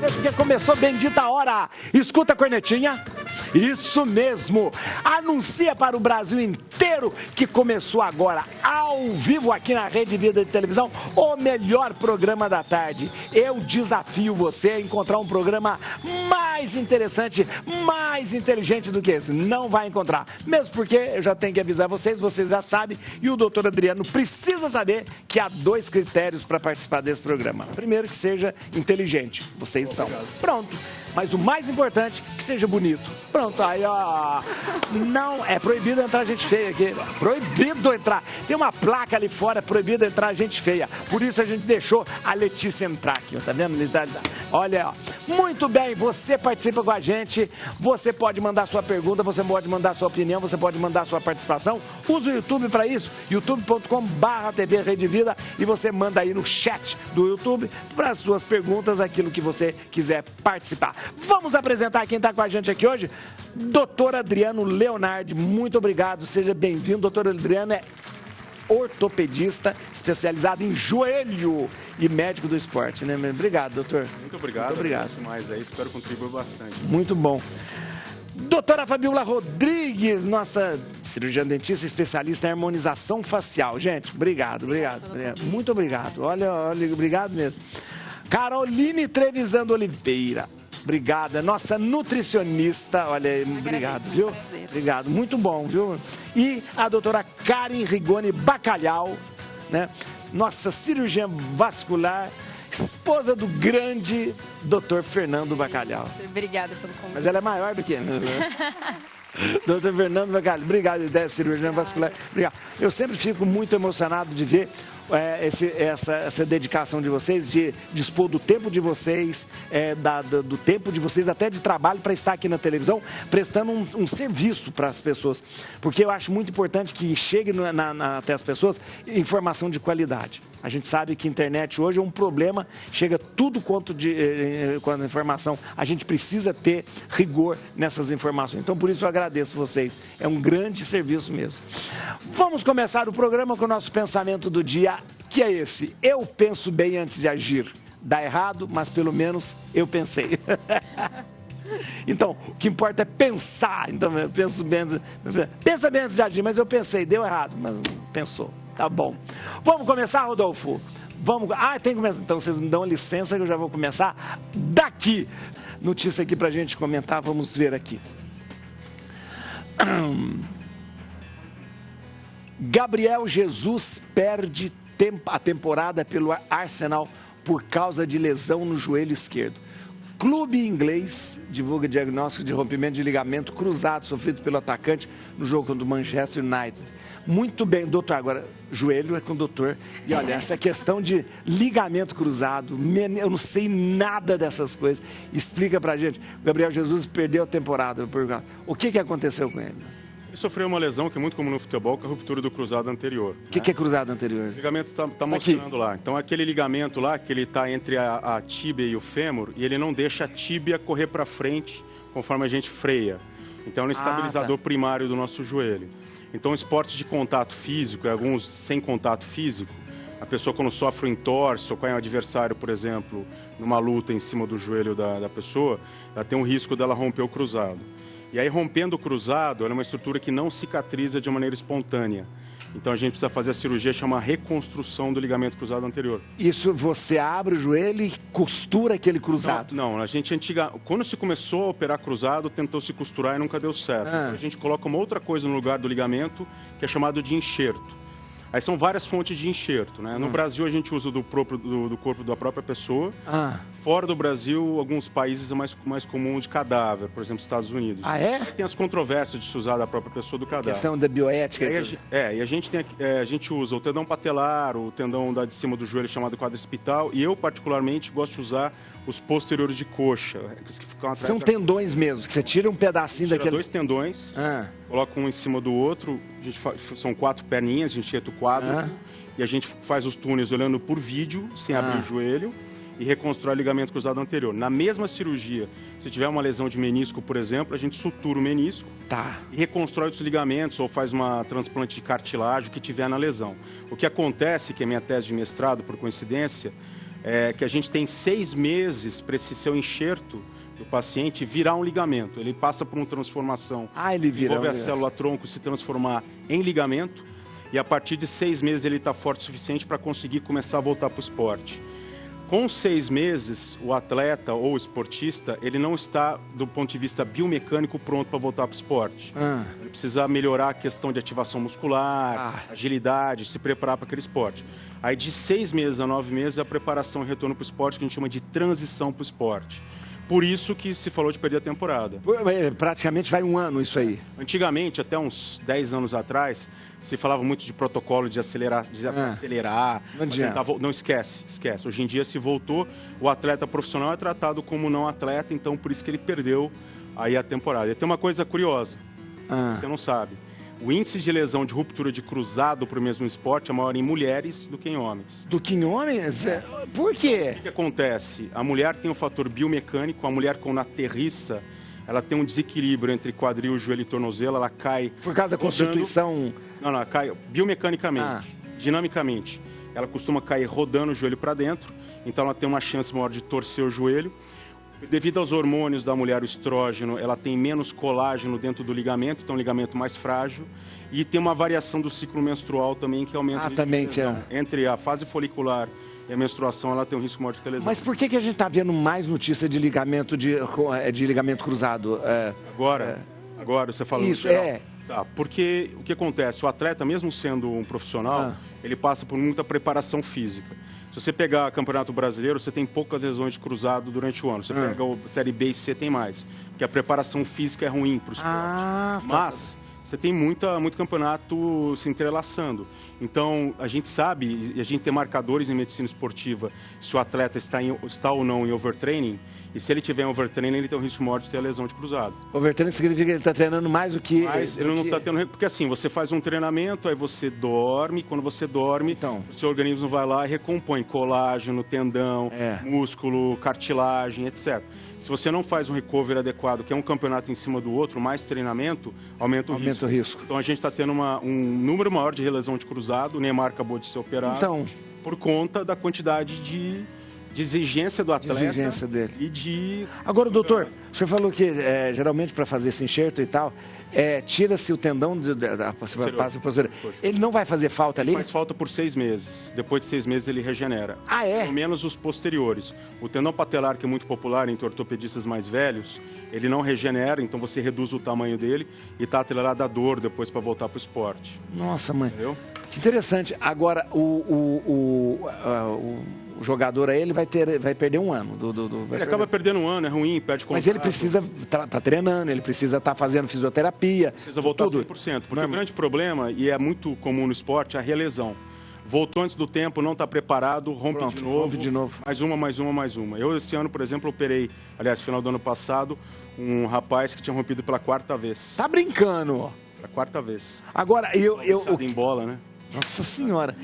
você, porque começou a bendita hora. Escuta a cornetinha. Isso mesmo. Anuncia para o Brasil inteiro que começou agora, ao vivo aqui na Rede Vida de Televisão, o melhor programa da tarde. Eu desafio você a encontrar um programa mais interessante, mais inteligente do que esse. Não vai encontrar. Mesmo porque eu já tenho que avisar vocês já sabem, e o doutor Adriano precisa saber que há 2 critérios para participar desse programa. Primeiro, que seja inteligente. Vocês são. Pronto. Mas o mais importante, que seja bonito. Pronto, aí ó, não, é proibido entrar gente feia aqui, proibido entrar. Tem uma placa ali fora, é proibido entrar gente feia. Por isso a gente deixou a Letícia entrar aqui, tá vendo? Olha, ó. Muito bem, você participa com a gente, você pode mandar sua pergunta, você pode mandar sua opinião, você pode mandar sua participação. Usa o YouTube para isso, youtube.com/TV Rede Vida, e você manda aí no chat do YouTube para as suas perguntas, aquilo que você quiser participar. Vamos apresentar quem está com a gente aqui hoje, doutor Adriano Leonardi. Muito obrigado, seja bem-vindo. Doutor Adriano é ortopedista especializado em joelho e médico do esporte, né? Obrigado, doutor. Muito obrigado. Muito obrigado. Mais aí, espero contribuir bastante. Muito bom. Doutora Fabiola Rodrigues, nossa cirurgiã dentista especialista em harmonização facial. Gente, obrigado. Muito obrigado. Olha, obrigado mesmo. Caroline Trevisan Oliveira. Obrigada, nossa nutricionista, olha aí, obrigado, viu? Obrigado, muito bom, viu? E a doutora Karen Rigoni Bacalhau, né? Nossa cirurgiã vascular, esposa do grande doutor Fernando Bacalhau. Obrigada pelo convite. Mas ela é maior do que ele, né? Doutor Fernando Bacalhau, obrigado, cirurgiã vascular, obrigado. Eu sempre fico muito emocionado de ver essa dedicação de vocês, de dispor do tempo de vocês, do tempo de vocês até de trabalho para estar aqui na televisão, prestando um serviço para as pessoas. Porque eu acho muito importante que chegue até as pessoas informação de qualidade. A gente sabe que a internet hoje é um problema, chega tudo quanto a informação. A gente precisa ter rigor nessas informações. Então, por isso eu agradeço vocês. É um grande serviço mesmo. Vamos começar o programa com o nosso pensamento do dia, que é esse: eu penso bem antes de agir. Dá errado, mas pelo menos eu pensei. Então, o que importa é pensar. Então, eu penso bem, pensa bem antes de agir, mas eu pensei, deu errado, mas pensou. Tá bom. Vamos começar, Rodolfo? Vamos. Tem que começar. Então, vocês me dão licença que eu já vou começar daqui. Notícia aqui pra gente comentar, vamos ver aqui. Gabriel Jesus perde a temporada pelo Arsenal por causa de lesão no joelho esquerdo. Clube inglês divulga diagnóstico de rompimento de ligamento cruzado sofrido pelo atacante no jogo contra o Manchester United. Muito bem, doutor. Agora, joelho é com o doutor. E olha, essa questão de ligamento cruzado, eu não sei nada dessas coisas. Explica pra gente. O Gabriel Jesus perdeu a temporada. O que aconteceu com ele? Ele sofreu uma lesão que é muito comum no futebol, que é a ruptura do cruzado anterior. O que é cruzado anterior? O ligamento está mostrando lá. Então, aquele ligamento lá, que ele está entre a tíbia e o fêmur, e ele não deixa a tíbia correr para frente conforme a gente freia. Então, é um estabilizador primário do nosso joelho. Então, esportes de contato físico, e alguns sem contato físico, a pessoa quando sofre um entorse ou cai um adversário, por exemplo, numa luta em cima do joelho da pessoa, ela tem um risco dela romper o cruzado. E aí, rompendo o cruzado, ela é uma estrutura que não cicatriza de maneira espontânea. Então, a gente precisa fazer a cirurgia, chama reconstrução do ligamento cruzado anterior. Isso, você abre o joelho e costura aquele cruzado? Não, a gente quando se começou a operar cruzado, tentou se costurar e nunca deu certo. Então, a gente coloca uma outra coisa no lugar do ligamento, que é chamado de enxerto. Aí são várias fontes de enxerto, né? No Brasil, a gente usa do corpo da própria pessoa. Fora do Brasil, alguns países é mais comum de cadáver, por exemplo, Estados Unidos. Ah, é? Tem as controvérsias de se usar da própria pessoa do cadáver. A questão da bioética. E a gente usa o tendão patelar, o tendão de cima do joelho chamado quadricipital, e eu, particularmente, gosto de usar os posteriores de coxa. Que ficam atrás. São tendões mesmo, que você tira um pedacinho daquele... Tira 2 tendões, coloca um em cima do outro, são 4 perninhas, a gente tira o quadro, e a gente faz os túneis olhando por vídeo, sem abrir o joelho, e reconstrói o ligamento cruzado anterior. Na mesma cirurgia, se tiver uma lesão de menisco, por exemplo, a gente sutura o menisco e reconstrói os ligamentos ou faz uma transplante de cartilagem que tiver na lesão. O que acontece, que é minha tese de mestrado, por coincidência, que a gente tem 6 meses para esse seu enxerto do paciente virar um ligamento. Ele passa por uma transformação. Ele vira. Envolve a célula tronco se transformar em ligamento. E a partir de 6 meses ele está forte o suficiente para conseguir começar a voltar para o esporte. Com 6 meses, o atleta ou o esportista, ele não está, do ponto de vista biomecânico, pronto para voltar para o esporte. Ele precisa melhorar a questão de ativação muscular, agilidade, se preparar para aquele esporte. Aí de 6 meses a 9 meses, a preparação e retorno para o esporte, que a gente chama de transição para o esporte. Por isso que se falou de perder a temporada. Praticamente vai um ano isso aí. Antigamente, até uns 10 anos atrás, se falava muito de protocolo de acelerar. Não esquece. Hoje em dia se voltou, o atleta profissional é tratado como não atleta, então por isso que ele perdeu aí a temporada. E tem uma coisa curiosa, que você não sabe. O índice de lesão de ruptura de cruzado para o mesmo esporte é maior em mulheres do que em homens. Do que em homens? Por quê? O que acontece? A mulher tem um fator biomecânico, a mulher quando aterrissa, ela tem um desequilíbrio entre quadril, joelho e tornozelo, ela cai... Por causa da constituição... Não, ela cai biomecanicamente, dinamicamente. Ela costuma cair rodando o joelho para dentro, então ela tem uma chance maior de torcer o joelho. Devido aos hormônios da mulher, o estrógeno, ela tem menos colágeno dentro do ligamento, então é um ligamento mais frágil. E tem uma variação do ciclo menstrual também, que aumenta o risco de lesão. Entre a fase folicular e a menstruação, ela tem um risco maior de ter lesão. Mas por que a gente está vendo mais notícia de ligamento, de ligamento cruzado? Agora você falou isso, porque o que acontece? O atleta, mesmo sendo um profissional, ele passa por muita preparação física. Se você pegar Campeonato Brasileiro, você tem poucas lesões de cruzado durante o ano. Você pega a Série B e C, tem mais. Porque a preparação física é ruim para o esporte. Mas você tem muito campeonato se entrelaçando. Então, a gente sabe, e a gente tem marcadores em medicina esportiva, se o atleta está ou não em overtraining. E se ele tiver em overtraining, ele tem um risco maior de ter a lesão de cruzado. Overtraining significa que ele está treinando mais do que... Mas ele não está tendo... Porque assim, você faz um treinamento, aí você dorme, quando você dorme, o seu organismo vai lá e recompõe colágeno, tendão, músculo, cartilagem, etc. Se você não faz um recovery adequado, que é um campeonato em cima do outro, mais treinamento, aumenta o risco. Então a gente está tendo um número maior de lesão de cruzado, o Neymar acabou de ser operado, por conta da quantidade de exigência do atleta. De exigência dele. E de... Agora, doutor, o senhor falou que geralmente para fazer esse enxerto e tal, tira-se o tendão, passa por... Ele não vai fazer falta ali? Ele faz falta por 6 meses. Depois de 6 meses ele regenera. Pelo menos os posteriores. O tendão patelar, que é muito popular entre ortopedistas mais velhos, ele não regenera, então você reduz o tamanho dele e está atrelado à dor depois para voltar para o esporte. Nossa, mãe. Entendeu? Que interessante. Agora, o jogador aí, ele vai perder um ano. Ele acaba perdendo um ano, é ruim, perde contrato. Mas ele precisa tá treinando, ele precisa estar fazendo fisioterapia. Precisa voltar 100%. Porque o grande problema, e é muito comum no esporte, é a relesão. Voltou antes do tempo, não está preparado, rompe de novo. Mais uma. Eu, esse ano, por exemplo, operei, aliás, final do ano passado, um rapaz que tinha rompido pela 4ª vez. Tá brincando? Pela 4ª vez. Agora, em bola, né? Nossa senhora.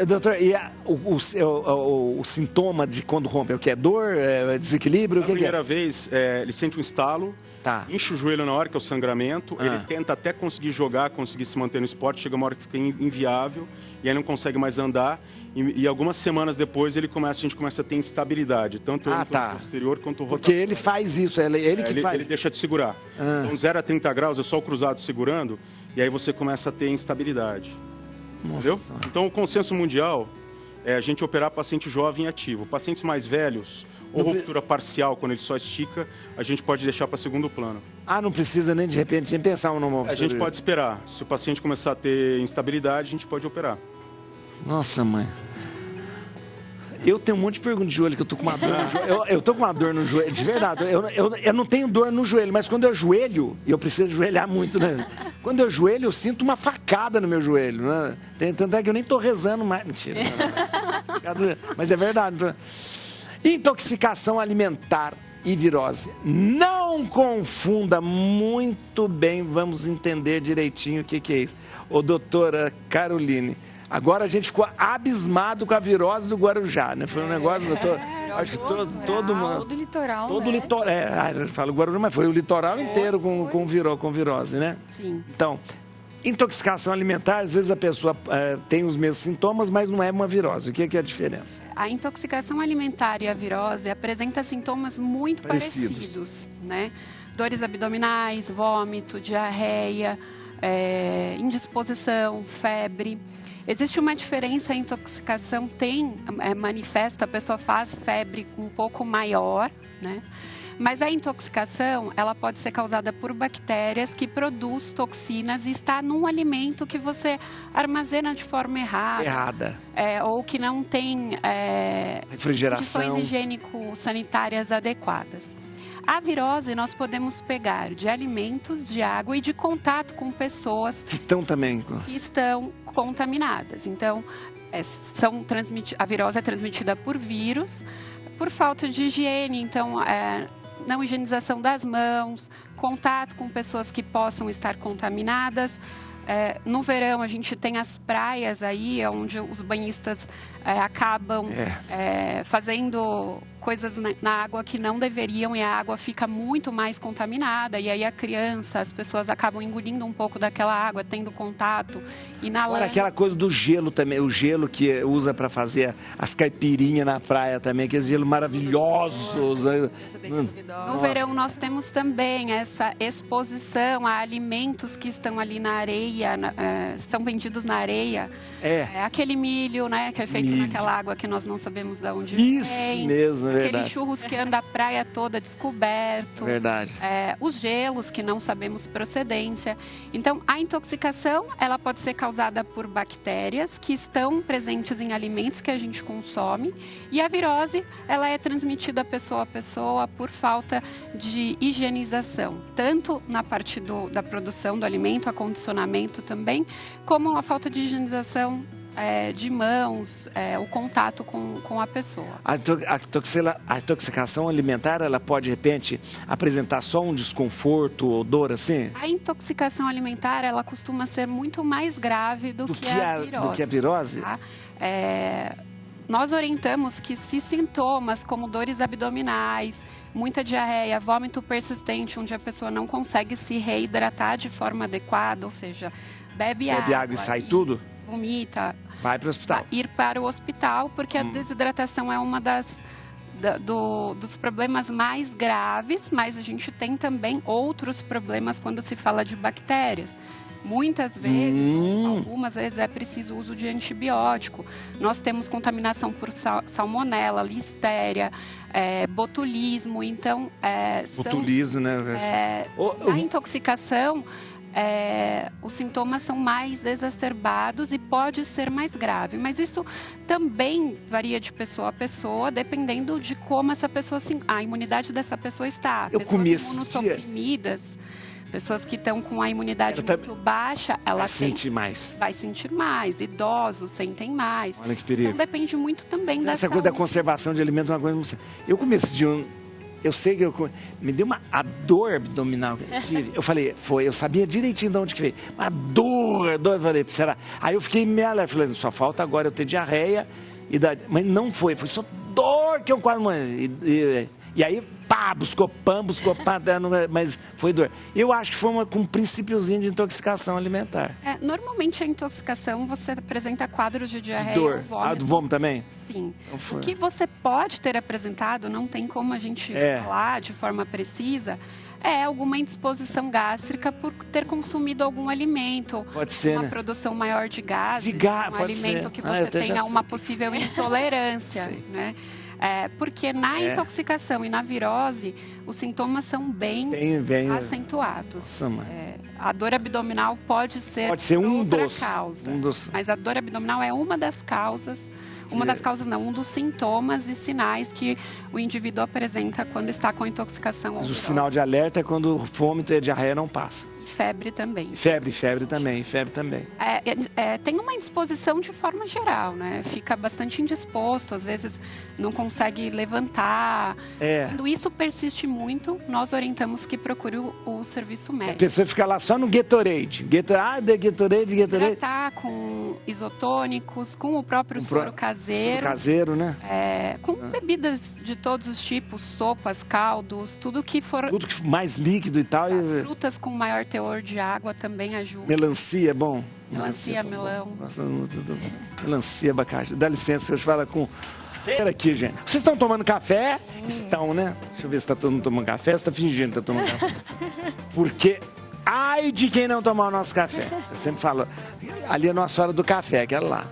Doutor, e o sintoma de quando rompe? O que é dor? Desequilíbrio? A primeira vez, ele sente um estalo, enche o joelho na hora, que é o sangramento, ele tenta até conseguir jogar, conseguir se manter no esporte, chega uma hora que fica inviável, e aí não consegue mais andar, e algumas semanas depois a gente começa a ter instabilidade, tanto no posterior quanto o rotatório. Porque ele faz isso, ele que faz. Ele deixa de segurar. Então 0 a 30 graus é só o cruzado segurando, e aí você começa a ter instabilidade. Entendeu? Então o consenso mundial é a gente operar paciente jovem e ativo. Pacientes mais velhos ou ruptura parcial, quando ele só estica, a gente pode deixar para segundo plano. Não precisa nem de repente nem pensar no normal. A gente pode esperar. Se o paciente começar a ter instabilidade, a gente pode operar. Nossa, mãe. Eu tenho um monte de perguntas de joelho, que eu tô com uma dor no joelho. Eu tô com uma dor no joelho, de verdade. Eu não tenho dor no joelho, mas quando eu ajoelho, e eu preciso ajoelhar muito, né? Quando eu ajoelho, eu sinto uma facada no meu joelho, né? Tanto é que eu nem tô rezando mais. Mentira. Mas é verdade. Intoxicação alimentar e virose. Não confunda muito bem, vamos entender direitinho o que é isso. Ô, doutora Caroline, agora a gente ficou abismado com a virose do Guarujá, né? Foi um negócio, doutor... Acho que todo mundo... Todo litoral, todo litoral. Eu falo Guarujá, mas foi o litoral inteiro com virose, né? Sim. Então, Intoxicação alimentar, às vezes a pessoa tem os mesmos sintomas, mas não é uma virose. O que é a diferença? A intoxicação alimentar e a virose apresentam sintomas muito parecidos, né? Dores abdominais, vômito, diarreia, indisposição, febre. Existe uma diferença, a intoxicação manifesta, a pessoa faz febre um pouco maior, né? Mas a intoxicação, ela pode ser causada por bactérias que produzem toxinas e está num alimento que você armazena de forma errada. Ou que não tem refrigeração, condições higiênico-sanitárias adequadas. A virose nós podemos pegar de alimentos, de água e de contato com pessoas que estão contaminadas. Então, a virose é transmitida por vírus, por falta de higiene, então não higienização das mãos, contato com pessoas que possam estar contaminadas. No verão a gente tem as praias aí, onde os banhistas acabam fazendo coisas na água que não deveriam e a água fica muito mais contaminada. E aí as pessoas acabam engolindo um pouco daquela água, tendo contato, inalando. Olha, aquela coisa do gelo também, o gelo que usa para fazer as caipirinhas na praia também, aqueles gelos maravilhosos. No verão nós temos também essa exposição a alimentos que estão ali na areia, são vendidos na areia. Aquele milho, né, que é feito naquela água que nós não sabemos de onde vem. Isso mesmo, Aquele churros que anda a praia toda descoberto. Verdade. Os gelos que não sabemos procedência. Então, a intoxicação, ela pode ser causada por bactérias que estão presentes em alimentos que a gente consome. E a virose, ela é transmitida pessoa a pessoa por falta de higienização. Tanto na parte da produção do alimento, acondicionamento também, como a falta de higienização de mãos, o contato com a pessoa. A intoxicação alimentar, ela pode, de repente, apresentar só um desconforto, odor, assim? A intoxicação alimentar, ela costuma ser muito mais grave do que a virose. Do que a virose? Tá? Nós orientamos que se sintomas como dores abdominais, muita diarreia, vômito persistente, onde a pessoa não consegue se reidratar de forma adequada, ou seja, bebe água e sai tudo? Vomita. Vai para o hospital. Ir para o hospital, porque a desidratação é uma dos problemas mais graves, mas a gente tem também outros problemas quando se fala de bactérias. Muitas vezes, algumas vezes é preciso o uso de antibiótico. Nós temos contaminação por salmonela, listéria, botulismo. Então, botulismo, né? A intoxicação, os sintomas são mais exacerbados e pode ser mais grave. Mas isso também varia de pessoa a pessoa, dependendo de como essa pessoa, a imunidade dessa pessoa está. Pessoas imunossuprimidas, pessoas que estão com a imunidade muito baixa, vai sentir mais. Idosos sentem mais. Olha que perigo. Então depende muito também da essa coisa da conservação de alimentos é uma coisa. Eu comi esse dia eu sei que me deu a dor abdominal. Eu falei, eu sabia direitinho de onde que veio. Uma dor, eu falei, será? Aí eu fiquei meio alerta, falei, só falta agora eu ter diarreia. Mas não foi só dor que eu quase morri. E aí, buscou pão, mas foi dor. Eu acho que foi com um princípiozinho de intoxicação alimentar. Normalmente a intoxicação, você apresenta quadros de diarreia, de dor. Vômito. Do vômito também? Sim. O que você pode ter apresentado, não tem como a gente falar de forma precisa, alguma indisposição gástrica por ter consumido algum alimento. Pode ser, uma produção maior de gases, um alimento que você tenha uma possível intolerância, né? Porque na intoxicação e na virose, os sintomas são bem acentuados. Nossa, a dor abdominal pode ser outra causa. Mas a dor abdominal é uma das causas. Um dos sintomas e sinais que o indivíduo apresenta quando está com intoxicação. Mas o sinal de alerta é quando o vômito e a diarreia não passa. Febre também. Febre também. Tem uma indisposição de forma geral, né? Fica bastante indisposto, às vezes não consegue levantar. Quando isso persiste muito, nós orientamos que procure o serviço médico. A pessoa fica lá só no Gatorade. Gatorade. Tratar com isotônicos, com o próprio soro caseiro. Caseiro, né? Com bebidas de todos os tipos, sopas, caldos, tudo que for... Tudo que mais líquido e tal. Frutas com maior teor de água também ajuda. Melancia é bom? Melancia, melão. Nossa, melancia, abacaxi. Dá licença, eu falo com... Pera aqui, gente. Vocês estão tomando café? Estão, né? Deixa eu ver se tá todo mundo tomando café. Você tá fingindo que tá tomando café. Porque... Ai de quem não tomar o nosso café. Eu sempre falo, ali é a nossa hora do café, aquela lá.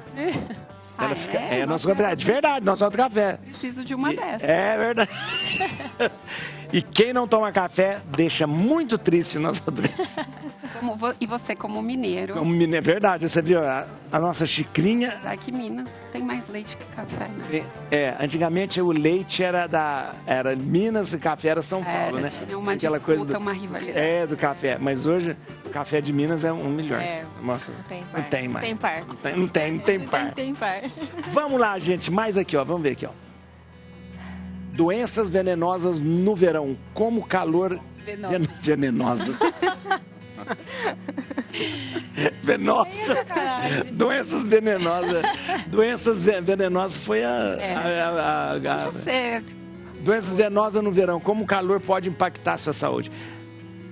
Ela fica, é a nossa hora, de verdade, nossa hora do café. Preciso de uma dessas. É verdade. E quem não toma café deixa muito triste o nosso E você como mineiro. Como mineiro, é verdade, você viu a nossa xicrinha. Apesar que Minas tem mais leite que café, né? Antigamente o leite era Minas e café era São Paulo, né? Tinha uma aquela disputa, coisa uma rivalidade. Do café, mas hoje o café de Minas é um melhor. Nossa, não tem mais. Tem par. Não tem par. par. Vamos lá, gente, mais aqui, ó, vamos ver aqui, ó. Doenças venenosas no verão, como calor... Venenosas. Doenças venenosas. Doenças venenosas foi Doenças venenosas no verão, como o calor pode impactar a sua saúde.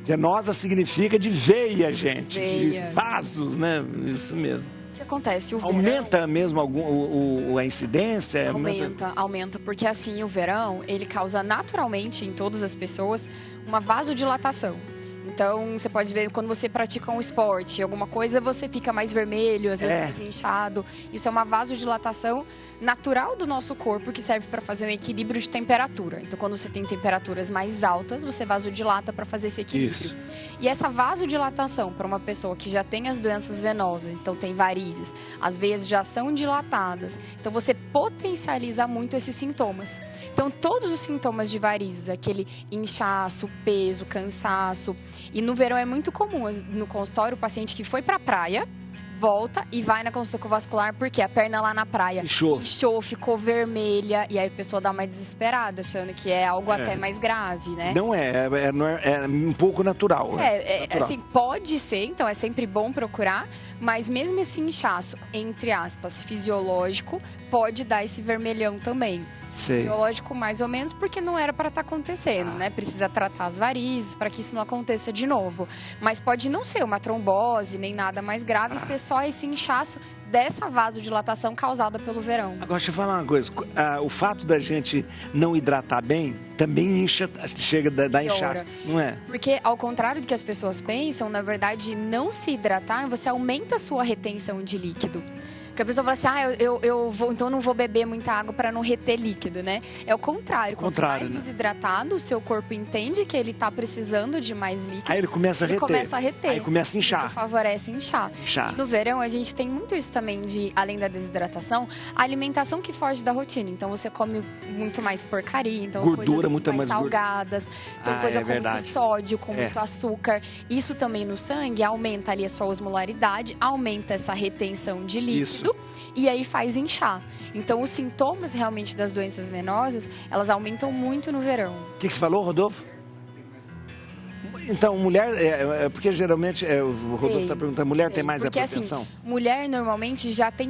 Venosa significa de veia, gente. Veia. De vasos, né? Isso mesmo. O que acontece? O aumenta verão, mesmo a incidência? Aumenta, porque assim, o verão, ele causa naturalmente em todas as pessoas uma vasodilatação. Então, você pode ver quando você pratica um esporte, alguma coisa, você fica mais vermelho, às vezes mais inchado. Isso é uma vasodilatação natural do nosso corpo que serve para fazer um equilíbrio de temperatura. Então, quando você tem temperaturas mais altas, você vasodilata para fazer esse equilíbrio. Isso. E essa vasodilatação para uma pessoa que já tem as doenças venosas, então tem varizes, as veias já são dilatadas, então você potencializa muito esses sintomas. Então, todos os sintomas de varizes, aquele inchaço, peso, cansaço. E no verão é muito comum, no consultório, o paciente que foi para a praia, volta e vai na consulta vascular porque a perna lá na praia inchou, ficou vermelha, e aí a pessoa dá uma desesperada, achando que é algo até mais grave, né? Não é um pouco natural. Natural. Assim, pode ser, então é sempre bom procurar, mas mesmo esse inchaço, entre aspas, fisiológico, pode dar esse vermelhão também. Fisiológico mais ou menos, porque não era para estar acontecendo, né? Precisa tratar as varizes para que isso não aconteça de novo. Mas pode não ser uma trombose, nem nada mais grave, ser só esse inchaço dessa vasodilatação causada pelo verão. Agora, deixa eu falar uma coisa. O fato da gente não hidratar bem também chega a dar inchaço, não é? Porque, ao contrário do que as pessoas pensam, na verdade, não se hidratar, você aumenta a sua retenção de líquido. Porque a pessoa fala assim, então eu não vou beber muita água para não reter líquido, né? É o contrário. Quanto mais desidratado, o seu corpo entende que ele está precisando de mais líquido. Aí ele começa a reter. Aí começa a inchar. Isso favorece inchar. E no verão, a gente tem muito isso também de, além da desidratação, a alimentação que foge da rotina. Então, você come muito mais porcaria, então gordura, coisas mais salgadas, então coisa com muito sódio, com muito açúcar. Isso também no sangue aumenta ali a sua osmolaridade, aumenta essa retenção de líquido. E aí faz inchar. Então, os sintomas realmente das doenças venosas, elas aumentam muito no verão. O que você falou, Rodolfo? Então, mulher, porque geralmente, o Rodolfo está perguntando, mulher tem mais a propensão? Assim, mulher normalmente já tem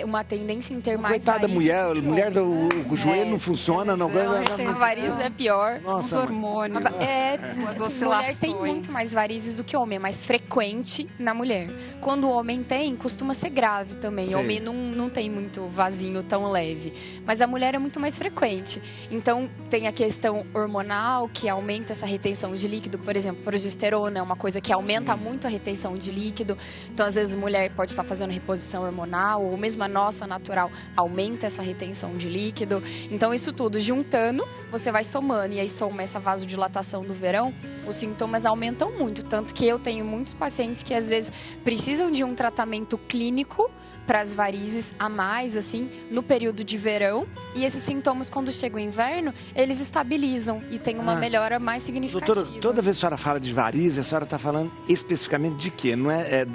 uma tendência em ter mais varizes. Coitada da mulher, o joelho não funciona, não aguenta. A varizes é pior. Nossa, os hormônios. Assim, mulher tem muito mais varizes do que homem, é mais frequente na mulher. Quando o homem tem, costuma ser grave também. O homem não tem muito vasinho tão leve. Mas a mulher é muito mais frequente. Então, tem a questão hormonal, que aumenta essa retenção de líquido, por exemplo, progesterona é uma coisa que aumenta muito a retenção de líquido. Então, às vezes, a mulher pode estar fazendo reposição hormonal, ou mesmo a nossa natural aumenta essa retenção de líquido. Então, isso tudo juntando, você vai somando. E aí, soma essa vasodilatação do verão, os sintomas aumentam muito. Tanto que eu tenho muitos pacientes que, às vezes, precisam de um tratamento clínico para as varizes a mais, assim, no período de verão. E esses sintomas, quando chega o inverno, eles estabilizam e tem uma melhora mais significativa. Doutora, toda vez que a senhora fala de varizes, a senhora está falando especificamente de quê? Não é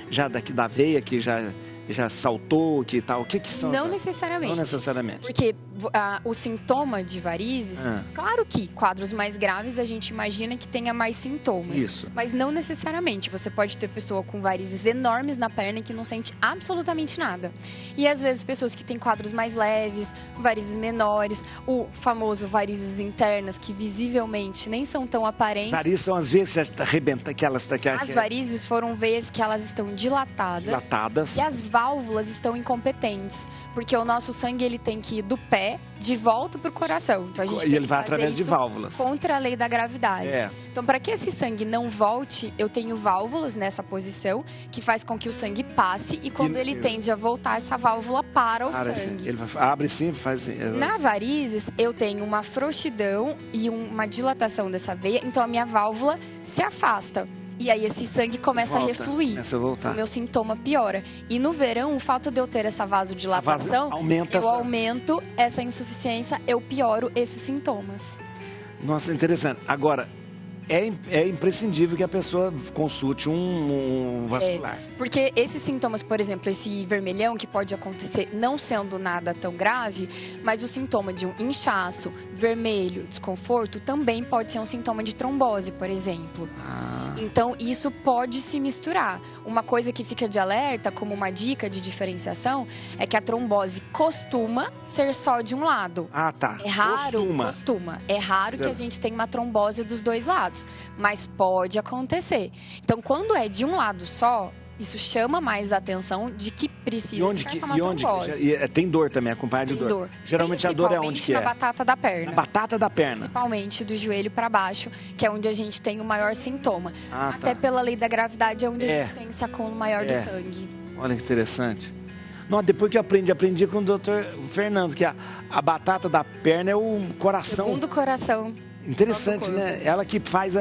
já daqui da veia, que já saltou, que tal? O que são? Não necessariamente. Não necessariamente. Porque o sintoma de varizes, claro que quadros mais graves a gente imagina que tenha mais sintomas. Isso. Mas não necessariamente. Você pode ter pessoa com varizes enormes na perna que não sente absolutamente nada. E às vezes pessoas que têm quadros mais leves, varizes menores, o famoso varizes internas que visivelmente nem são tão aparentes. Varizes são as vezes que arrebenta, As varizes foram veias que elas estão dilatadas. E as válvulas estão incompetentes. Porque o nosso sangue ele tem que ir do pé de volta para o coração. Então a gente tem ele que vai fazer através de isso válvulas. Contra a lei da gravidade. Então, para que esse sangue não volte, eu tenho válvulas nessa posição que faz com que o sangue passe e quando ele tende a voltar, essa válvula para o sangue. Ele abre sim, faz. Na varizes, eu tenho uma frouxidão e uma dilatação dessa veia, então a minha válvula se afasta. E aí esse sangue começa a refluir. Começa a voltar. O meu sintoma piora. E no verão, o fato de eu ter essa vasodilatação, eu aumento essa insuficiência, eu pioro esses sintomas. Nossa, interessante. Agora, é imprescindível que a pessoa consulte um vascular. Porque esses sintomas, por exemplo, esse vermelhão que pode acontecer não sendo nada tão grave, mas o sintoma de um inchaço, vermelho, desconforto, também pode ser um sintoma de trombose, por exemplo. Então, isso pode se misturar. Uma coisa que fica de alerta, como uma dica de diferenciação, é que a trombose costuma ser só de um lado. Tá. É raro, costuma. É raro que a gente tenha uma trombose dos dois lados, mas pode acontecer. Então, quando é de um lado só, isso chama mais a atenção de que precisa descartar uma trombose. Tem dor também, acompanhada de dor. Geralmente a dor é onde que é? Na batata da perna. Na batata da perna. Principalmente do joelho para baixo, que é onde a gente tem o maior sintoma. Até pela lei da gravidade é onde a gente tem esse acúmulo maior do sangue. Olha que interessante. Não, depois que eu aprendi com o doutor Fernando, que a batata da perna é o coração. Segundo coração. Interessante, né? Ela que faz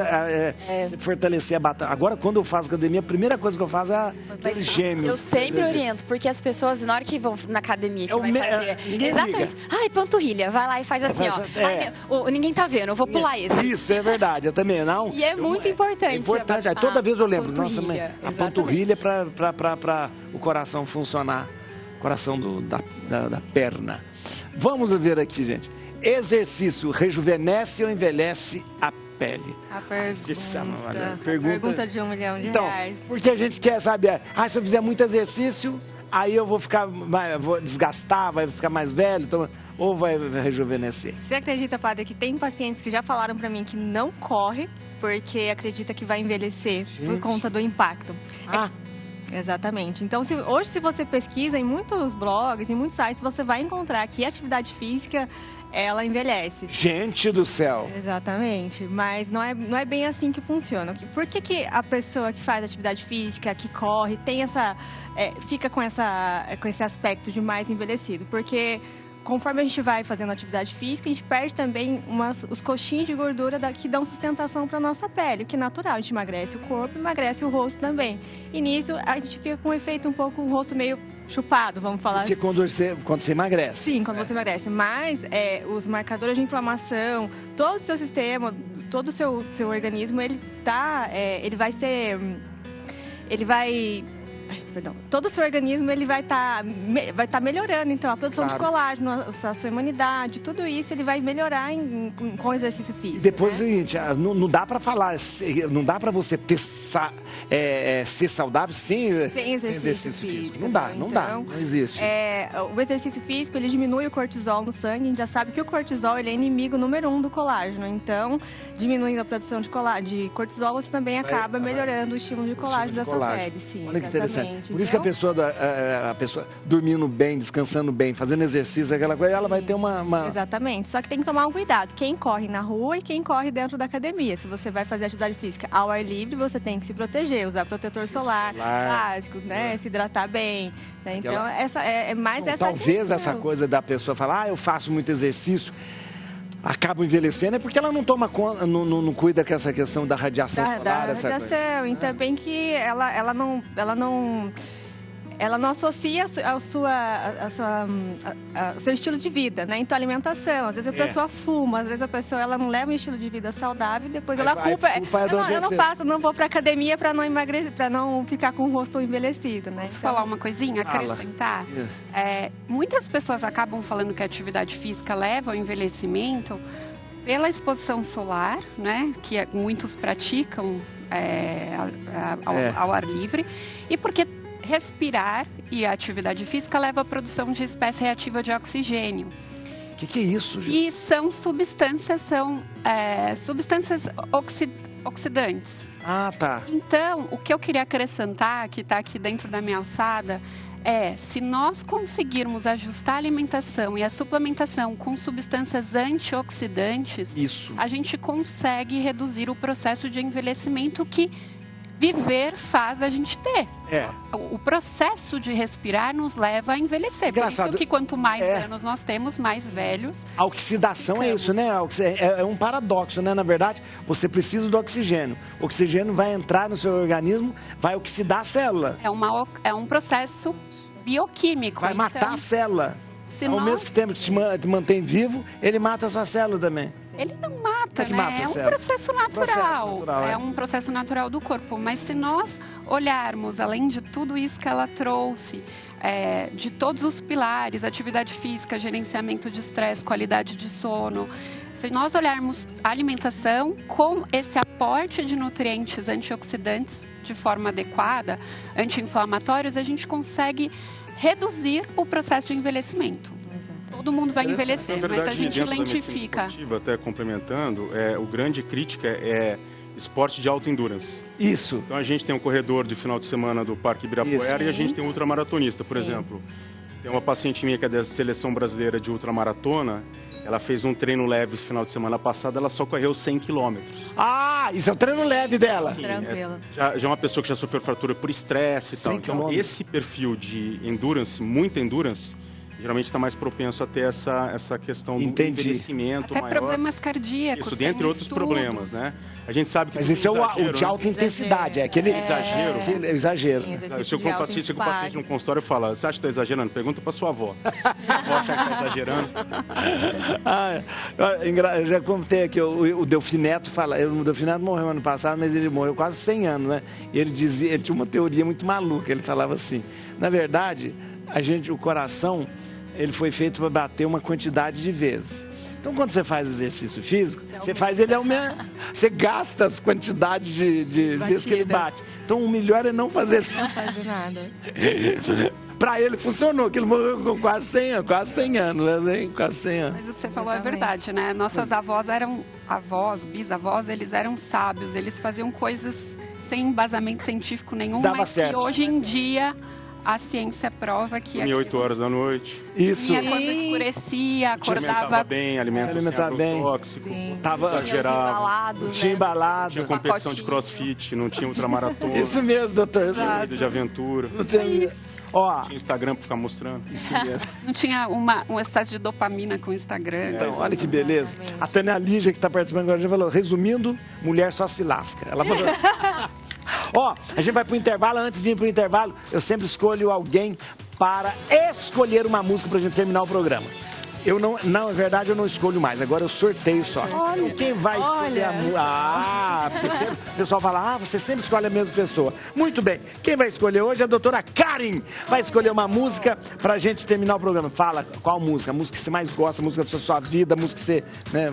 fortalecer a batata. Agora, quando eu faço academia, a primeira coisa que eu faço é aquele gêmeo. Eu sempre oriento, porque as pessoas, na hora que vão na academia, que vai fazer... Exatamente. Ai, panturrilha. Vai lá e faz assim, ó. Ai, ninguém tá vendo, eu vou pular esse. Isso, é verdade. Eu também, não. E é muito importante. É importante. Toda vez eu lembro. Nossa, mãe, a panturrilha é para o coração funcionar. Coração da perna. Vamos ver aqui, gente. Exercício rejuvenesce ou envelhece a pele? A pergunta de R$1 milhão. Então, porque a gente quer, sabe, se eu fizer muito exercício, aí eu vou vou desgastar, vai ficar mais velho, ou vai rejuvenescer? Você acredita, padre, que tem pacientes que já falaram pra mim que não corre porque acredita que vai envelhecer por conta do impacto? Exatamente. Então, hoje, se você pesquisa em muitos blogs, em muitos sites, você vai encontrar que a atividade física ela envelhece. Gente do céu! Exatamente, mas não é bem assim que funciona. Por que a pessoa que faz atividade física, que corre, tem fica com esse aspecto de mais envelhecido? Porque conforme a gente vai fazendo atividade física, a gente perde também os coxinhos de gordura que dão sustentação para a nossa pele, o que é natural. A gente emagrece o corpo, emagrece o rosto também. E nisso, a gente fica com um efeito um pouco, o rosto meio chupado, vamos falar. Porque quando você emagrece. Sim, quando você emagrece. Mas os marcadores de inflamação, todo o seu sistema, todo o seu organismo, todo o seu organismo ele vai estar melhorando, então a produção de colágeno, a sua imunidade, tudo isso ele vai melhorar com exercício físico. Depois, gente, não dá para falar, não dá para você ser saudável sem exercício físico. Não dá, não existe. O exercício físico ele diminui o cortisol no sangue, a gente já sabe que o cortisol ele é inimigo número 1 do colágeno, então diminuindo a produção de cortisol, você também acaba melhorando o estímulo de colágeno da sua pele. Sim, olha que interessante. Por isso que a pessoa dormindo bem, descansando bem, fazendo exercício, aquela coisa, ela vai ter uma... Exatamente. Só que tem que tomar um cuidado. Quem corre na rua e quem corre dentro da academia. Se você vai fazer atividade física ao ar livre, você tem que se proteger, usar protetor solar básico, né? Se hidratar bem. Né? Então, talvez essa coisa da pessoa falar, eu faço muito exercício, acaba envelhecendo, é porque ela não toma conta, não cuida com essa questão da radiação solar, essa radiação, e também que ela não ela não associa ao seu estilo de vida, né? Então, alimentação. Às vezes a pessoa fuma, às vezes a pessoa ela não leva um estilo de vida saudável e depois ela culpa. Eu não faço, não vou pra academia para não emagrecer, para não ficar com o rosto envelhecido, né? Posso falar uma coisinha, acrescentar? Muitas pessoas acabam falando que a atividade física leva ao envelhecimento pela exposição solar, né? Que muitos praticam ao ar livre, e porque respirar e a atividade física leva à produção de espécie reativa de oxigênio. O que é isso, gente? E são substâncias oxidantes. Ah, tá. Então, o que eu queria acrescentar, que está aqui dentro da minha alçada, se nós conseguirmos ajustar a alimentação e a suplementação com substâncias antioxidantes, a gente consegue reduzir o processo de envelhecimento que viver faz a gente ter. O processo de respirar nos leva a envelhecer. Engraçado. Por isso que quanto mais anos nós temos, mais velhos. A oxidação ficamos. É isso, né? É um paradoxo, né? Na verdade, você precisa do oxigênio. O oxigênio vai entrar no seu organismo, vai oxidar a célula. É um processo bioquímico. Vai matar a célula. Ao mesmo tempo que te mantém vivo, ele mata a sua célula também. Ele não mata, né? É um processo natural. É um processo natural do corpo. Mas se nós olharmos, além de tudo isso que ela trouxe, de todos os pilares, atividade física, gerenciamento de estresse, qualidade de sono, se nós olharmos a alimentação com esse aporte de nutrientes antioxidantes de forma adequada, anti-inflamatórios, a gente consegue reduzir o processo de envelhecimento. Todo mundo vai envelhecer, mas a gente lentifica. Até complementando, o grande crítica é esporte de alta endurance. Isso. Então a gente tem um corredor de final de semana do Parque Ibirapuera e a gente tem um ultramaratonista, por exemplo. Tem uma paciente minha que é da Seleção Brasileira de Ultramaratona. Ela fez um treino leve no final de semana passada, ela só correu 100 quilômetros. Ah, isso é o treino leve dela. Sim, tranquilo. Já é uma pessoa que já sofreu fratura por estresse e tal. Então, esse perfil de endurance, muita endurance, geralmente está mais propenso a ter essa questão do envelhecimento até maior. problemas cardíacos. Isso, dentre outros problemas, né? A gente sabe que mas isso é o de alta intensidade, é aquele exagero. Exagero. Se o paciente no consultório fala, você acha que está exagerando? Pergunta para sua avó. Se a avó achar que está exagerando. Eu já contei aqui, o Delfineto fala, o Delfineto morreu ano passado, mas ele morreu quase 100 anos, né? E ele tinha uma teoria muito maluca, ele falava assim, na verdade, o coração, ele foi feito para bater uma quantidade de vezes. Então, quando você faz exercício físico, você faz ele você gasta as quantidades de vezes que ele bate. Então, o melhor é não fazer isso. Não faz nada. Para ele funcionou, que ele morreu com quase 100 anos, né? Quase 100 anos. Mas o que você falou é verdade, né? Nossas bisavós, eles eram sábios, eles faziam coisas sem embasamento científico nenhum, mas que hoje em dia a ciência prova que... Dormia 8 horas da noite. Isso. Quando escurecia, acordava bem, alimentava bem, tóxico. Tinha embalado. Tinha competição de crossfit, não tinha ultramaratona. Isso mesmo, doutor. Tinha corrida de aventura. Não tinha tinha Instagram pra ficar mostrando. Isso mesmo. Não tinha um excesso de dopamina com o Instagram. Então, olha que beleza. A Tânia Lígia, que está participando agora, já falou, resumindo, mulher só se lasca. Ela falou... a gente vai pro intervalo. Antes de ir pro intervalo, eu sempre escolho alguém para escolher uma música pra gente terminar o programa. Na verdade, eu não escolho mais. Agora eu sorteio só. Olha, quem vai escolher a música? Porque sempre o pessoal fala, você sempre escolhe a mesma pessoa. Muito bem. Quem vai escolher hoje é a doutora Karen. Vai escolher uma música pra gente terminar o programa. Fala qual música? A música que você mais gosta, a música da sua vida, a música que você... né?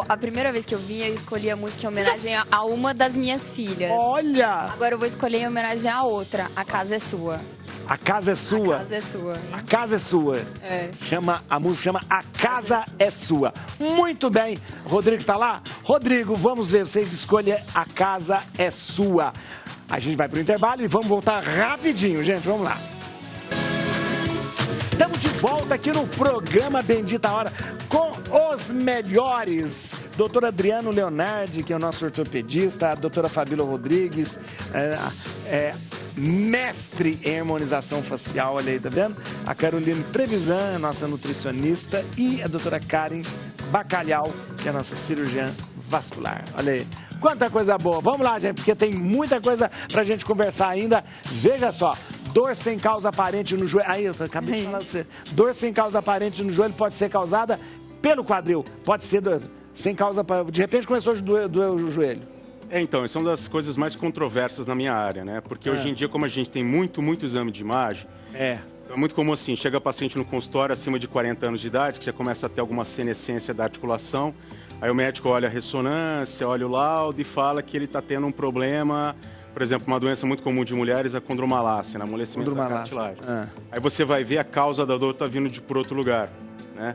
A primeira vez que eu vim, eu escolhi a música em homenagem a uma das minhas filhas. Olha! Agora eu vou escolher em homenagem a outra. A Casa é Sua. A Casa é Sua? A Casa é Sua. A Casa é Sua. A música chama A Casa é Sua. Muito bem. Rodrigo tá lá? Rodrigo, vamos ver. Você escolhe A Casa é Sua. A gente vai pro intervalo e vamos voltar rapidinho, gente. Vamos lá. Estamos de volta aqui no programa Bendita Hora com os melhores. Doutor Adriano Leonardi, que é o nosso ortopedista, a doutora Fabíola Rodrigues, mestre em harmonização facial, olha aí, tá vendo? A Caroline Trevisan, nossa nutricionista, e a doutora Karen Bacalhau, que é a nossa cirurgiã vascular. Olha aí. Quanta coisa boa. Vamos lá, gente, porque tem muita coisa pra gente conversar ainda. Veja só. Dor sem causa aparente no joelho. Aí, eu acabei de falar pra você. Dor sem causa aparente no joelho pode ser causada pelo quadril. Pode ser sem causa... De repente começou a doer o joelho. Então, isso é uma das coisas mais controversas na minha área, né? Porque hoje em dia, como a gente tem muito exame de imagem... É muito comum assim, chega paciente no consultório acima de 40 anos de idade, que já começa a ter alguma senescência da articulação, aí o médico olha a ressonância, olha o laudo e fala que ele está tendo um problema, por exemplo, uma doença muito comum de mulheres, a condromalácia, amolecimento da cartilagem. Aí você vai ver a causa da dor está vindo por outro lugar, né?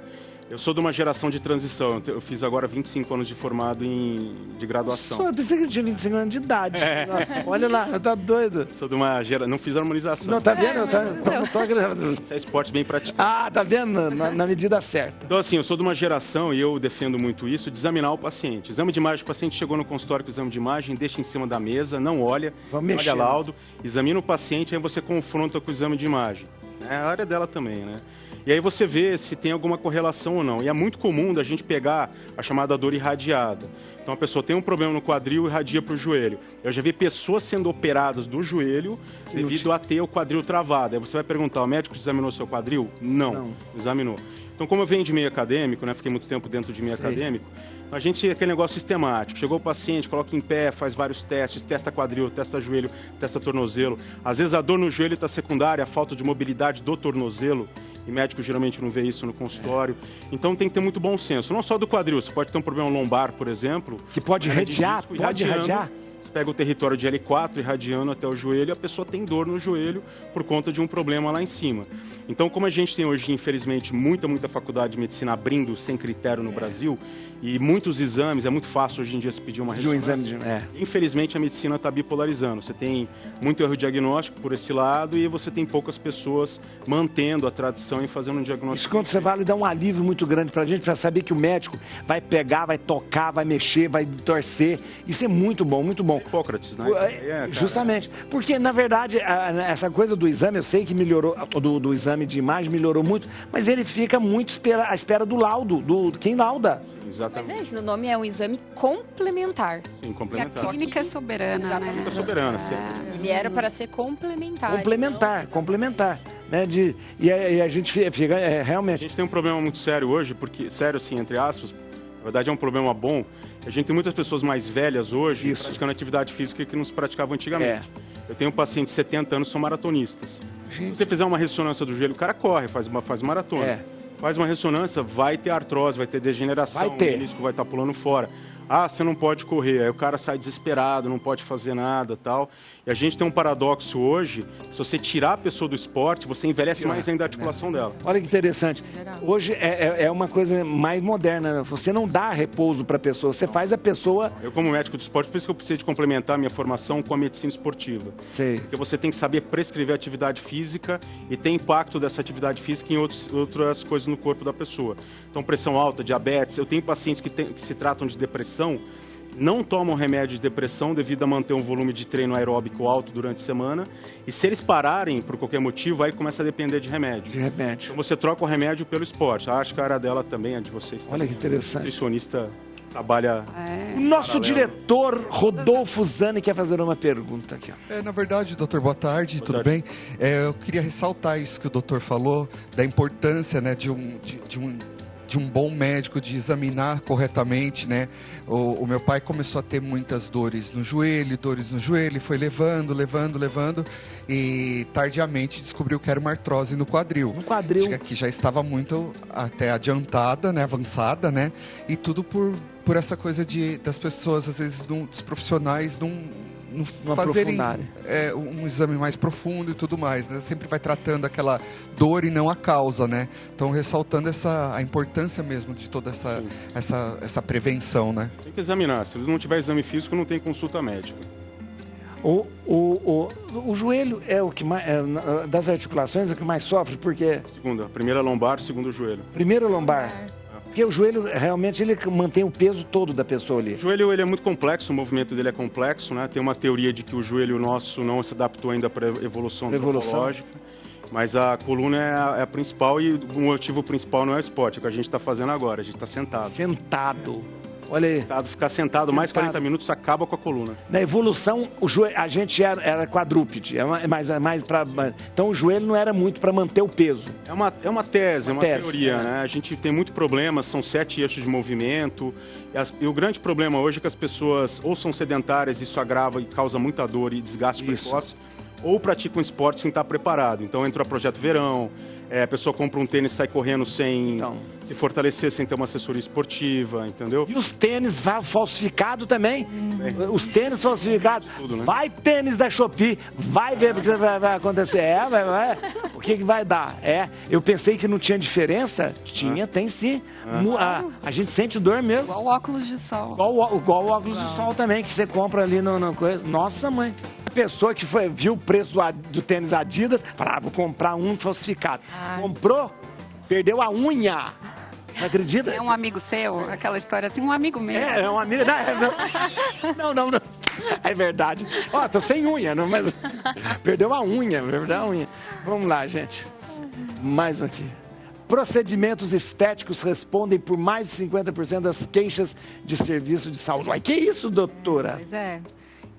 Eu sou de uma geração de transição. Eu fiz agora 25 anos de formado de graduação. Eu pensei que eu tinha 25 anos de idade. Olha lá, eu tô doido. Sou de uma geração... Não fiz harmonização. Não, tá vendo? Isso é esporte bem praticado. Ah, tá vendo? Na medida certa. Então, assim, eu sou de uma geração, e eu defendo muito isso, de examinar o paciente. Exame de imagem, o paciente chegou no consultório com o exame de imagem, deixa em cima da mesa, não olha, olha laudo, examina o paciente, aí você confronta com o exame de imagem. É a área dela também, né? E aí você vê se tem alguma correlação ou não. E é muito comum da gente pegar a chamada dor irradiada. Então a pessoa tem um problema no quadril e irradia para o joelho. Eu já vi pessoas sendo operadas do joelho devido a ter o quadril travado. Aí você vai perguntar, o médico examinou seu quadril? Não. Examinou. Então, como eu venho de meio acadêmico, né, fiquei muito tempo dentro de meio acadêmico, a gente aquele negócio sistemático. Chegou o paciente, coloca em pé, faz vários testes, testa quadril, testa joelho, testa tornozelo. Às vezes a dor no joelho está secundária, a falta de mobilidade do tornozelo. E médico geralmente não vê isso no consultório. Então tem que ter muito bom senso. Não só do quadril, você pode ter um problema lombar, por exemplo. Que pode irradiar, pode irradiar. Você pega o território de L4 irradiando até o joelho, a pessoa tem dor no joelho por conta de um problema lá em cima. Então, como a gente tem hoje, infelizmente, muita faculdade de medicina abrindo sem critério no Brasil, e muitos exames, é muito fácil hoje em dia se pedir uma ressonância. Infelizmente, a medicina está bipolarizando. Você tem muito erro diagnóstico por esse lado e você tem poucas pessoas mantendo a tradição e fazendo um diagnóstico. Isso quando você vai dar um alívio muito grande para a gente, para saber que o médico vai pegar, vai tocar, vai mexer, vai torcer. Isso é muito bom, muito bom. Hipócrates, né? Justamente. Porque, na verdade, essa coisa do exame, eu sei que melhorou, do exame de imagem melhorou muito, mas ele fica muito à espera do laudo, quem lauda. Sim, exatamente. Mas é isso, o nome é um exame complementar. Sim, complementar. E a clínica é soberana, né? Clínica soberana, Ele era para ser complementar. Complementar. Né? E a gente fica realmente... A gente tem um problema muito sério hoje, porque, sério assim, entre aspas, na verdade é um problema bom. A gente tem muitas pessoas mais velhas hoje praticando atividade física que não se praticava antigamente. Eu tenho um paciente de 70 anos, são maratonistas. Se você fizer uma ressonância do joelho, o cara corre, faz maratona. Faz uma ressonância, vai ter artrose, vai ter degeneração, o menisco vai estar pulando fora. Ah, você não pode correr. Aí o cara sai desesperado, não pode fazer nada, tal. E a gente tem um paradoxo hoje, se você tirar a pessoa do esporte, você envelhece mais ainda a articulação dela. Olha que interessante. Hoje é uma coisa mais moderna. Você não dá repouso para a pessoa, você faz a pessoa... Eu, como médico de esporte, por isso que eu preciso de complementar a minha formação com a medicina esportiva. Sei. Porque você tem que saber prescrever atividade física e ter impacto dessa atividade física em outras coisas no corpo da pessoa. Então, pressão alta, diabetes. Eu tenho pacientes que se tratam de depressão, não tomam remédio de depressão devido a manter um volume de treino aeróbico alto durante a semana. E se eles pararem por qualquer motivo, aí começa a depender de remédio. Então você troca o remédio pelo esporte. Acho que a área dela também, a de vocês também. Olha que interessante. Nutricionista trabalha... O nosso diretor, Rodolfo Zani, quer fazer uma pergunta aqui. Na verdade, doutor, boa tarde, tudo bem? Eu queria ressaltar isso que o doutor falou, da importância, né, de um bom médico, de examinar corretamente, né? O meu pai começou a ter muitas dores no joelho, foi levando, e tardiamente descobriu que era uma artrose no quadril. Que já estava muito até adiantada, né? Avançada, né? E tudo por essa coisa das pessoas, às vezes, dos profissionais, não fazerem um exame mais profundo e tudo mais, né? Sempre vai tratando aquela dor e não a causa, né? Então, ressaltando a importância mesmo de toda essa prevenção, né? Tem que examinar. Se não tiver exame físico, não tem consulta médica. O joelho é o que mais, das articulações, é o que mais sofre, porque... A primeira lombar, segundo o joelho. Primeiro lombar. Porque o joelho, realmente, ele mantém o peso todo da pessoa ali. O joelho, ele é muito complexo, o movimento dele é complexo, né? Tem uma teoria de que o joelho nosso não se adaptou ainda para a evolução antropológica. Mas a coluna é a principal e o motivo principal não é o esporte, é o que a gente está fazendo agora, a gente está sentado. Olha aí. Ficar sentado mais 40 minutos acaba com a coluna. Na evolução, a gente era quadrúpede. Então o joelho não era muito para manter o peso. É uma tese, uma teoria, né? A gente tem muito problema, são 7 eixos de movimento. E o grande problema hoje é que as pessoas ou são sedentárias, isso agrava e causa muita dor e desgaste precoce, ou praticam esporte sem estar preparado. Então entra o Projeto Verão, a pessoa compra um tênis e sai correndo sem se fortalecer, sem ter uma assessoria esportiva, entendeu? E os tênis falsificados também. Os tênis falsificados. Tudo, né? Vai tênis da Shopee, vai ver o que vai acontecer. O que vai dar? Eu pensei que não tinha diferença. Tem sim. A gente sente dor mesmo. Igual óculos de sol. Igual o óculos de sol também, que você compra ali na coisa. Nossa, mãe. A pessoa que viu o preço do tênis Adidas, falava, vou comprar um falsificado. Comprou, perdeu a unha. Você acredita? É um amigo seu? Aquela história assim, um amigo meu. É um amigo. Não. É verdade. Tô sem unha, mas perdeu a unha, Vamos lá, gente. Mais um aqui. Procedimentos estéticos respondem por mais de 50% das queixas de serviço de saúde. Que isso, doutora? Pois é.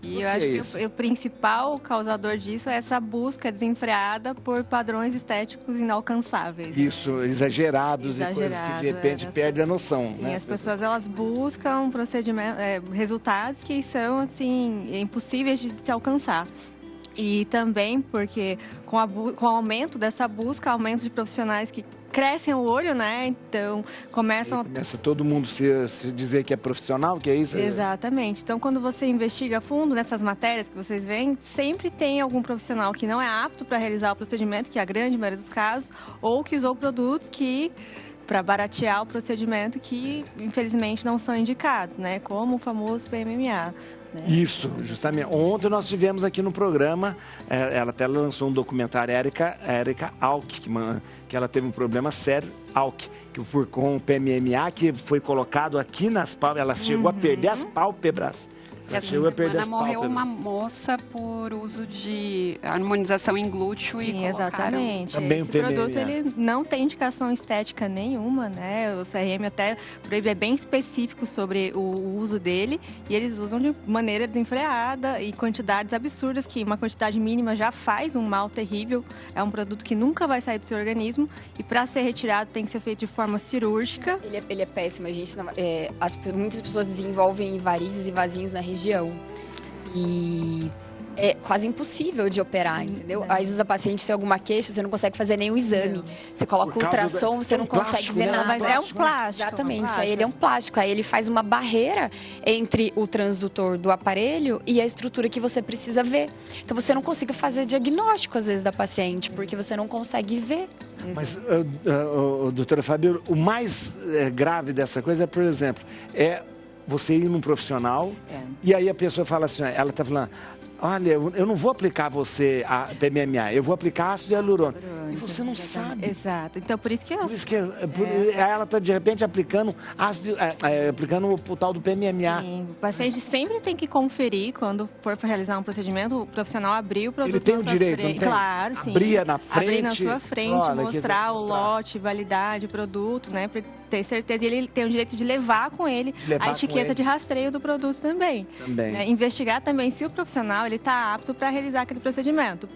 E eu acho que o principal causador disso é essa busca desenfreada por padrões estéticos inalcançáveis. Isso, exagerados e coisas que de repente perdem a noção. Sim, né? As pessoas elas buscam resultados que são assim impossíveis de se alcançar. E também porque com o aumento dessa busca, aumento de profissionais que crescem o olho, né? Então começa todo mundo se dizer que é profissional, que é isso? Exatamente. Então quando você investiga a fundo nessas matérias que vocês veem, sempre tem algum profissional que não é apto para realizar o procedimento, que é a grande maioria dos casos, ou que usou produtos para baratear o procedimento que infelizmente não são indicados, né? Como o famoso PMMA. Né? Isso, justamente. Ontem nós tivemos aqui no programa, ela até lançou um documentário, Érica Alck, que ela teve um problema sério, Alck, com o PMMA, que foi colocado aqui nas pálpebras, ela chegou a perder as pálpebras. Essa semana morreu uma moça por uso de harmonização em glúteo. Sim, exatamente. Também esse produto ele não tem indicação estética nenhuma, né? O CRM até proíbe, é bem específico sobre o uso dele e eles usam de maneira desenfreada e quantidades absurdas, que uma quantidade mínima já faz um mal terrível. É um produto que nunca vai sair do seu organismo e para ser retirado tem que ser feito de forma cirúrgica. Ele é péssimo, a gente muitas pessoas desenvolvem varizes e vasinhos na região. E é quase impossível de operar, entendeu? Às vezes a paciente tem alguma queixa, você não consegue fazer nenhum exame. Você coloca o ultrassom, você não consegue ver nada. Mas é um plástico. Exatamente, aí ele é um plástico. Aí ele faz uma barreira entre o transdutor do aparelho e a estrutura que você precisa ver. Então você não consegue fazer diagnóstico, às vezes, da paciente, porque você não consegue ver. Mas, doutora Fábio, o mais grave dessa coisa é, por exemplo, você ir num profissional e aí a pessoa fala assim, ela está falando, olha, eu não vou aplicar você a PMMA, eu vou aplicar ácido hialurônico. E você não sabe. Exato. Então, por isso que ela está, de repente, aplicando o tal do PMMA. Sim, o paciente sempre tem que conferir, quando for para realizar um procedimento, o profissional abrir o produto. Ele tem o direito, não tem? Claro, sim. Abrir na frente. Abrir na sua frente, mostrar o lote, validade, o produto, né? Para ter certeza. E ele tem o direito de levar com ele a etiqueta de rastreio do produto também. Né? Investigar também se o profissional ele está apto para realizar aquele procedimento.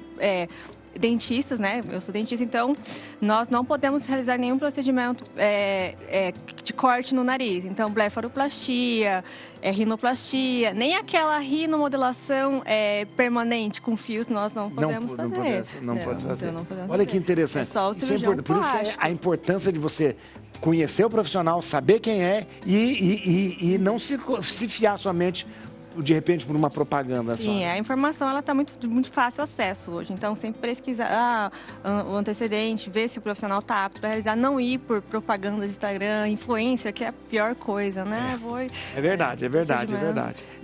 Dentistas, né? Eu sou dentista, então nós não podemos realizar nenhum procedimento de corte no nariz. Então, blefaroplastia, rinoplastia, nem aquela rinomodelação permanente com fios nós não podemos fazer. Não pode fazer. Então não podemos Olha que interessante. É só o cirurgião por isso que a importância de você conhecer o profissional, saber quem é e não se fiar somente de repente por uma propaganda. Sim, a informação ela está muito fácil acesso hoje. Então sempre pesquisar o antecedente, ver se o profissional está apto para realizar, não ir por propaganda de Instagram, influencer, que é a pior coisa, né? É verdade.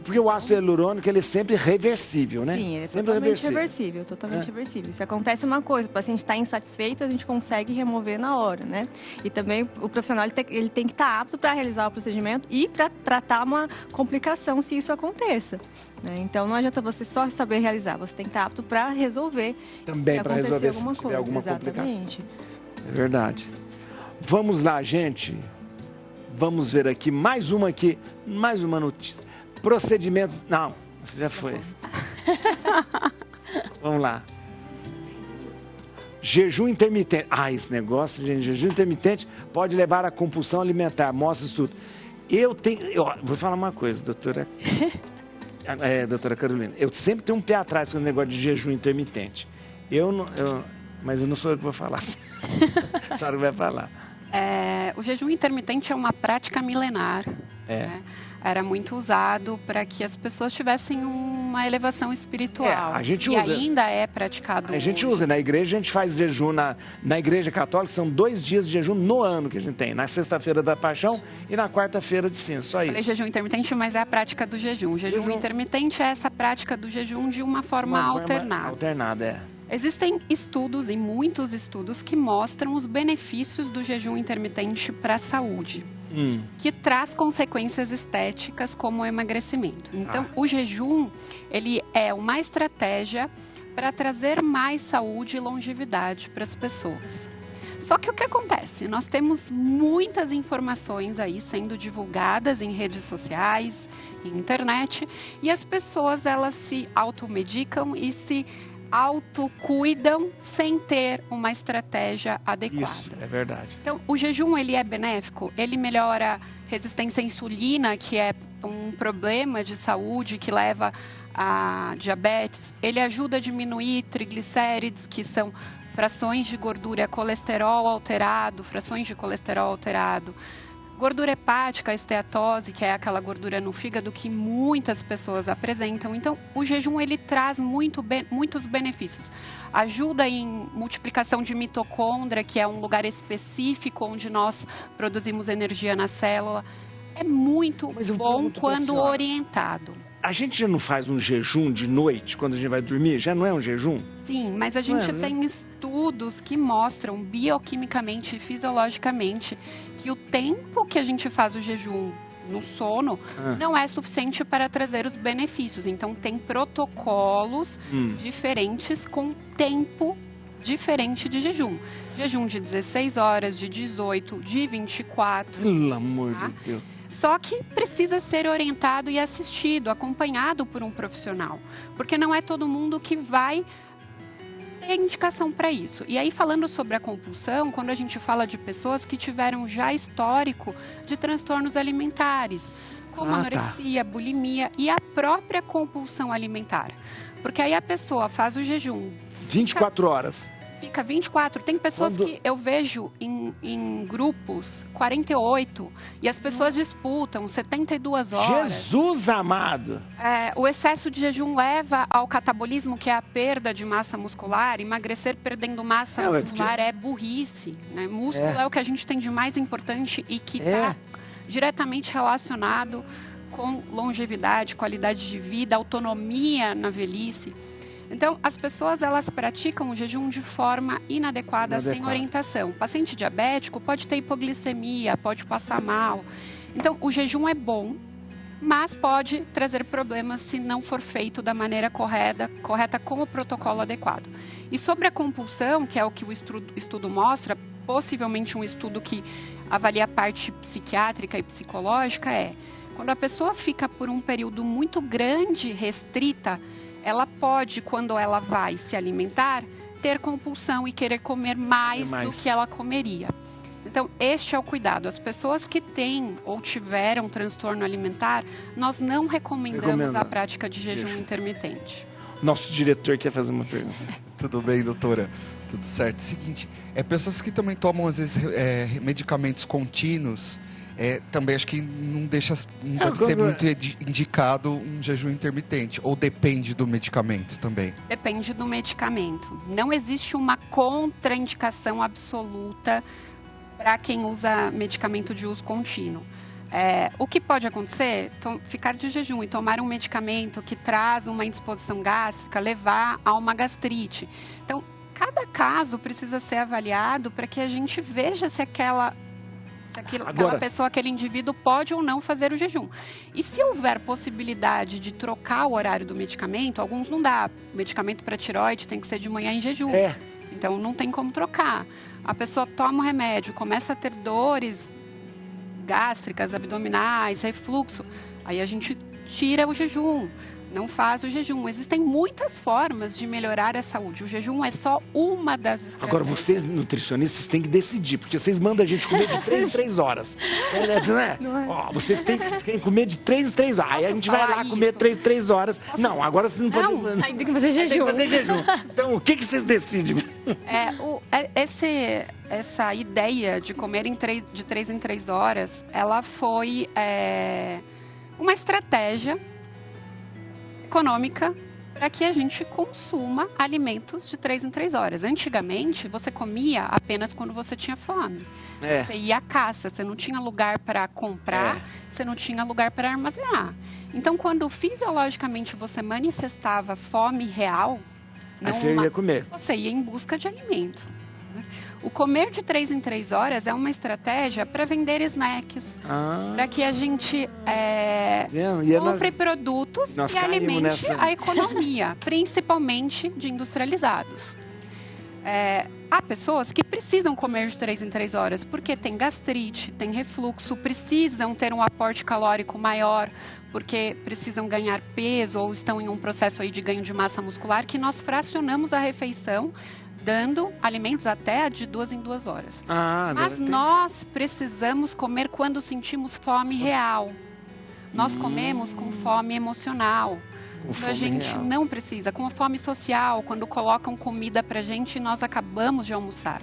Porque o ácido hialurônico ele é sempre reversível, né? Sim, ele é sempre totalmente reversível. Se acontece uma coisa, o paciente está insatisfeito, a gente consegue remover na hora, né? E também o profissional ele tem que estar apto para realizar o procedimento e para tratar uma complicação se isso aconteça. Né? Então não adianta você só saber realizar, você tem que estar apto para resolver. Também para resolver se tiver alguma complicação. É verdade. Vamos lá, gente. Vamos ver aqui, mais uma notícia. Procedimentos... Não, você já foi. Vamos lá. Jejum intermitente. Esse negócio, gente, jejum intermitente pode levar à compulsão alimentar. Mostra isso tudo. Vou falar uma coisa, doutora Carolina. Eu sempre tenho um pé atrás com o negócio de jejum intermitente. Mas eu não sou eu que vou falar. A senhora vai falar. O jejum intermitente é uma prática milenar. Né? Era muito usado para que as pessoas tivessem uma elevação espiritual. A gente usa. E ainda é praticado. A gente usa. Na igreja, a gente faz jejum. Na igreja católica, são 2 dias de jejum no ano que a gente tem. Na sexta-feira da Paixão e na quarta-feira de cinza. Só isso. Falei jejum intermitente, mas é a prática do jejum. O jejum intermitente é essa prática do jejum de uma forma alternada. Existem estudos, e muitos estudos, que mostram os benefícios do jejum intermitente para a saúde. Que traz consequências estéticas como o emagrecimento. Então, o jejum, ele é uma estratégia para trazer mais saúde e longevidade para as pessoas. Só que o que acontece? Nós temos muitas informações aí sendo divulgadas em redes sociais, em internet, e as pessoas, elas se automedicam e se autocuidam sem ter uma estratégia adequada. Isso, é verdade. Então, o jejum, ele é benéfico, ele melhora a resistência à insulina, que é um problema de saúde que leva a diabetes. Ele ajuda a diminuir triglicérides, que são frações de gordura, colesterol alterado, gordura hepática, esteatose, que é aquela gordura no fígado que muitas pessoas apresentam. Então, o jejum, ele traz muitos benefícios. Ajuda em multiplicação de mitocôndria, que é um lugar específico onde nós produzimos energia na célula. É muito bom quando orientado. A gente já não faz um jejum de noite, quando a gente vai dormir? Já não é um jejum? Sim, mas a gente tem estudos que mostram bioquimicamente e fisiologicamente que o tempo que a gente faz o jejum no sono não é suficiente para trazer os benefícios. Então, tem protocolos diferentes com tempo diferente de jejum. Jejum de 16 horas, de 18, de 24. Pelo amor de Deus. Só que precisa ser orientado e assistido, acompanhado por um profissional. Porque não é todo mundo que vai ter indicação para isso. E aí, falando sobre a compulsão, quando a gente fala de pessoas que tiveram já histórico de transtornos alimentares, como anorexia, bulimia e a própria compulsão alimentar. Porque aí a pessoa faz o jejum. 24 horas. Fica 24. Tem pessoas que eu vejo em grupos 48 e as pessoas disputam 72 horas. Jesus amado! O excesso de jejum leva ao catabolismo, que é a perda de massa muscular. Emagrecer perdendo massa muscular é burrice. Né? Músculo é o que a gente tem de mais importante e que está diretamente relacionado com longevidade, qualidade de vida, autonomia na velhice. Então, as pessoas, elas praticam o jejum de forma inadequada, sem orientação. O paciente diabético pode ter hipoglicemia, pode passar mal. Então, o jejum é bom, mas pode trazer problemas se não for feito da maneira correta com o protocolo adequado. E sobre a compulsão, que é o que o estudo mostra, possivelmente um estudo que avalia a parte psiquiátrica e psicológica, quando a pessoa fica por um período muito grande, restrita, ela pode, quando ela vai se alimentar, ter compulsão e querer comer mais do que ela comeria. Então, este é o cuidado. As pessoas que têm ou tiveram transtorno alimentar, nós não recomendamos a prática de jejum intermitente. Nosso diretor quer fazer uma pergunta. Tudo bem, doutora? Tudo certo. Seguinte, pessoas que também tomam, às vezes, medicamentos contínuos, também acho que não deve ser muito indicado um jejum intermitente, ou depende do medicamento também? Depende do medicamento. Não existe uma contraindicação absoluta para quem usa medicamento de uso contínuo. O que pode acontecer? Ficar de jejum e tomar um medicamento que traz uma indisposição gástrica, levar a uma gastrite. Então, cada caso precisa ser avaliado para que a gente veja se aquela pessoa, aquele indivíduo pode ou não fazer o jejum. E se houver possibilidade de trocar o horário do medicamento, alguns não dá. O medicamento para tireoide tem que ser de manhã em jejum. Então não tem como trocar. A pessoa toma o remédio, começa a ter dores gástricas, abdominais, refluxo, aí a gente tira o jejum, não faz o jejum. Existem muitas formas de melhorar a saúde. O jejum é só uma das estratégias. Agora, vocês, nutricionistas, têm que decidir, porque vocês mandam a gente comer de 3 em 3 horas. Não é? Ó, vocês têm que comer de 3 em 3 horas. Aí a gente vai lá comer 3 em 3 horas. Não, agora você não pode... Aí tem que fazer jejum. Então, o que vocês decidem? Essa ideia de comer de 3 em 3 horas, ela foi uma estratégia econômica para que a gente consuma alimentos de 3 em 3 horas. Antigamente, você comia apenas quando você tinha fome. Você ia à caça, você não tinha lugar para comprar, você não tinha lugar para armazenar. Então, quando fisiologicamente você manifestava fome real, você ia comer. Você ia em busca de alimento. O comer de 3 em 3 horas é uma estratégia para vender snacks, para que a gente compre produtos e alimente a economia, principalmente de industrializados. Há pessoas que precisam comer de 3 em 3 horas porque tem gastrite, tem refluxo, precisam ter um aporte calórico maior, porque precisam ganhar peso ou estão em um processo aí de ganho de massa muscular, que nós fracionamos a refeição, dando alimentos até de 2 em 2 horas. Mas nós precisamos comer quando sentimos fome real. Nós comemos com fome emocional. Quando a gente não precisa, com a fome social, quando colocam comida pra gente e nós acabamos de almoçar.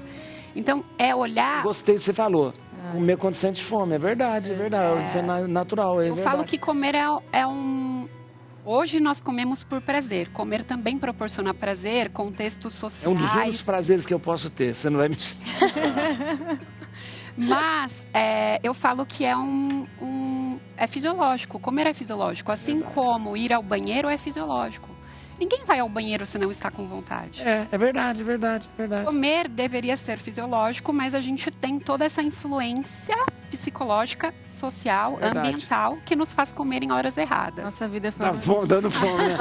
Então, é olhar... Gostei do que você falou. Comer quando sente fome, é verdade, Isso é natural, Eu falo que comer é um... Hoje nós comemos por prazer. Comer também proporciona prazer, contextos sociais. É um dos únicos prazeres que eu posso ter. Você não vai me... Mas eu falo que é fisiológico. Comer é fisiológico. Assim como ir ao banheiro é fisiológico. Ninguém vai ao banheiro se não está com vontade. É verdade. Comer deveria ser fisiológico, mas a gente tem toda essa influência psicológica, social, ambiental, que nos faz comer em horas erradas. Nossa vida é dando fome, né?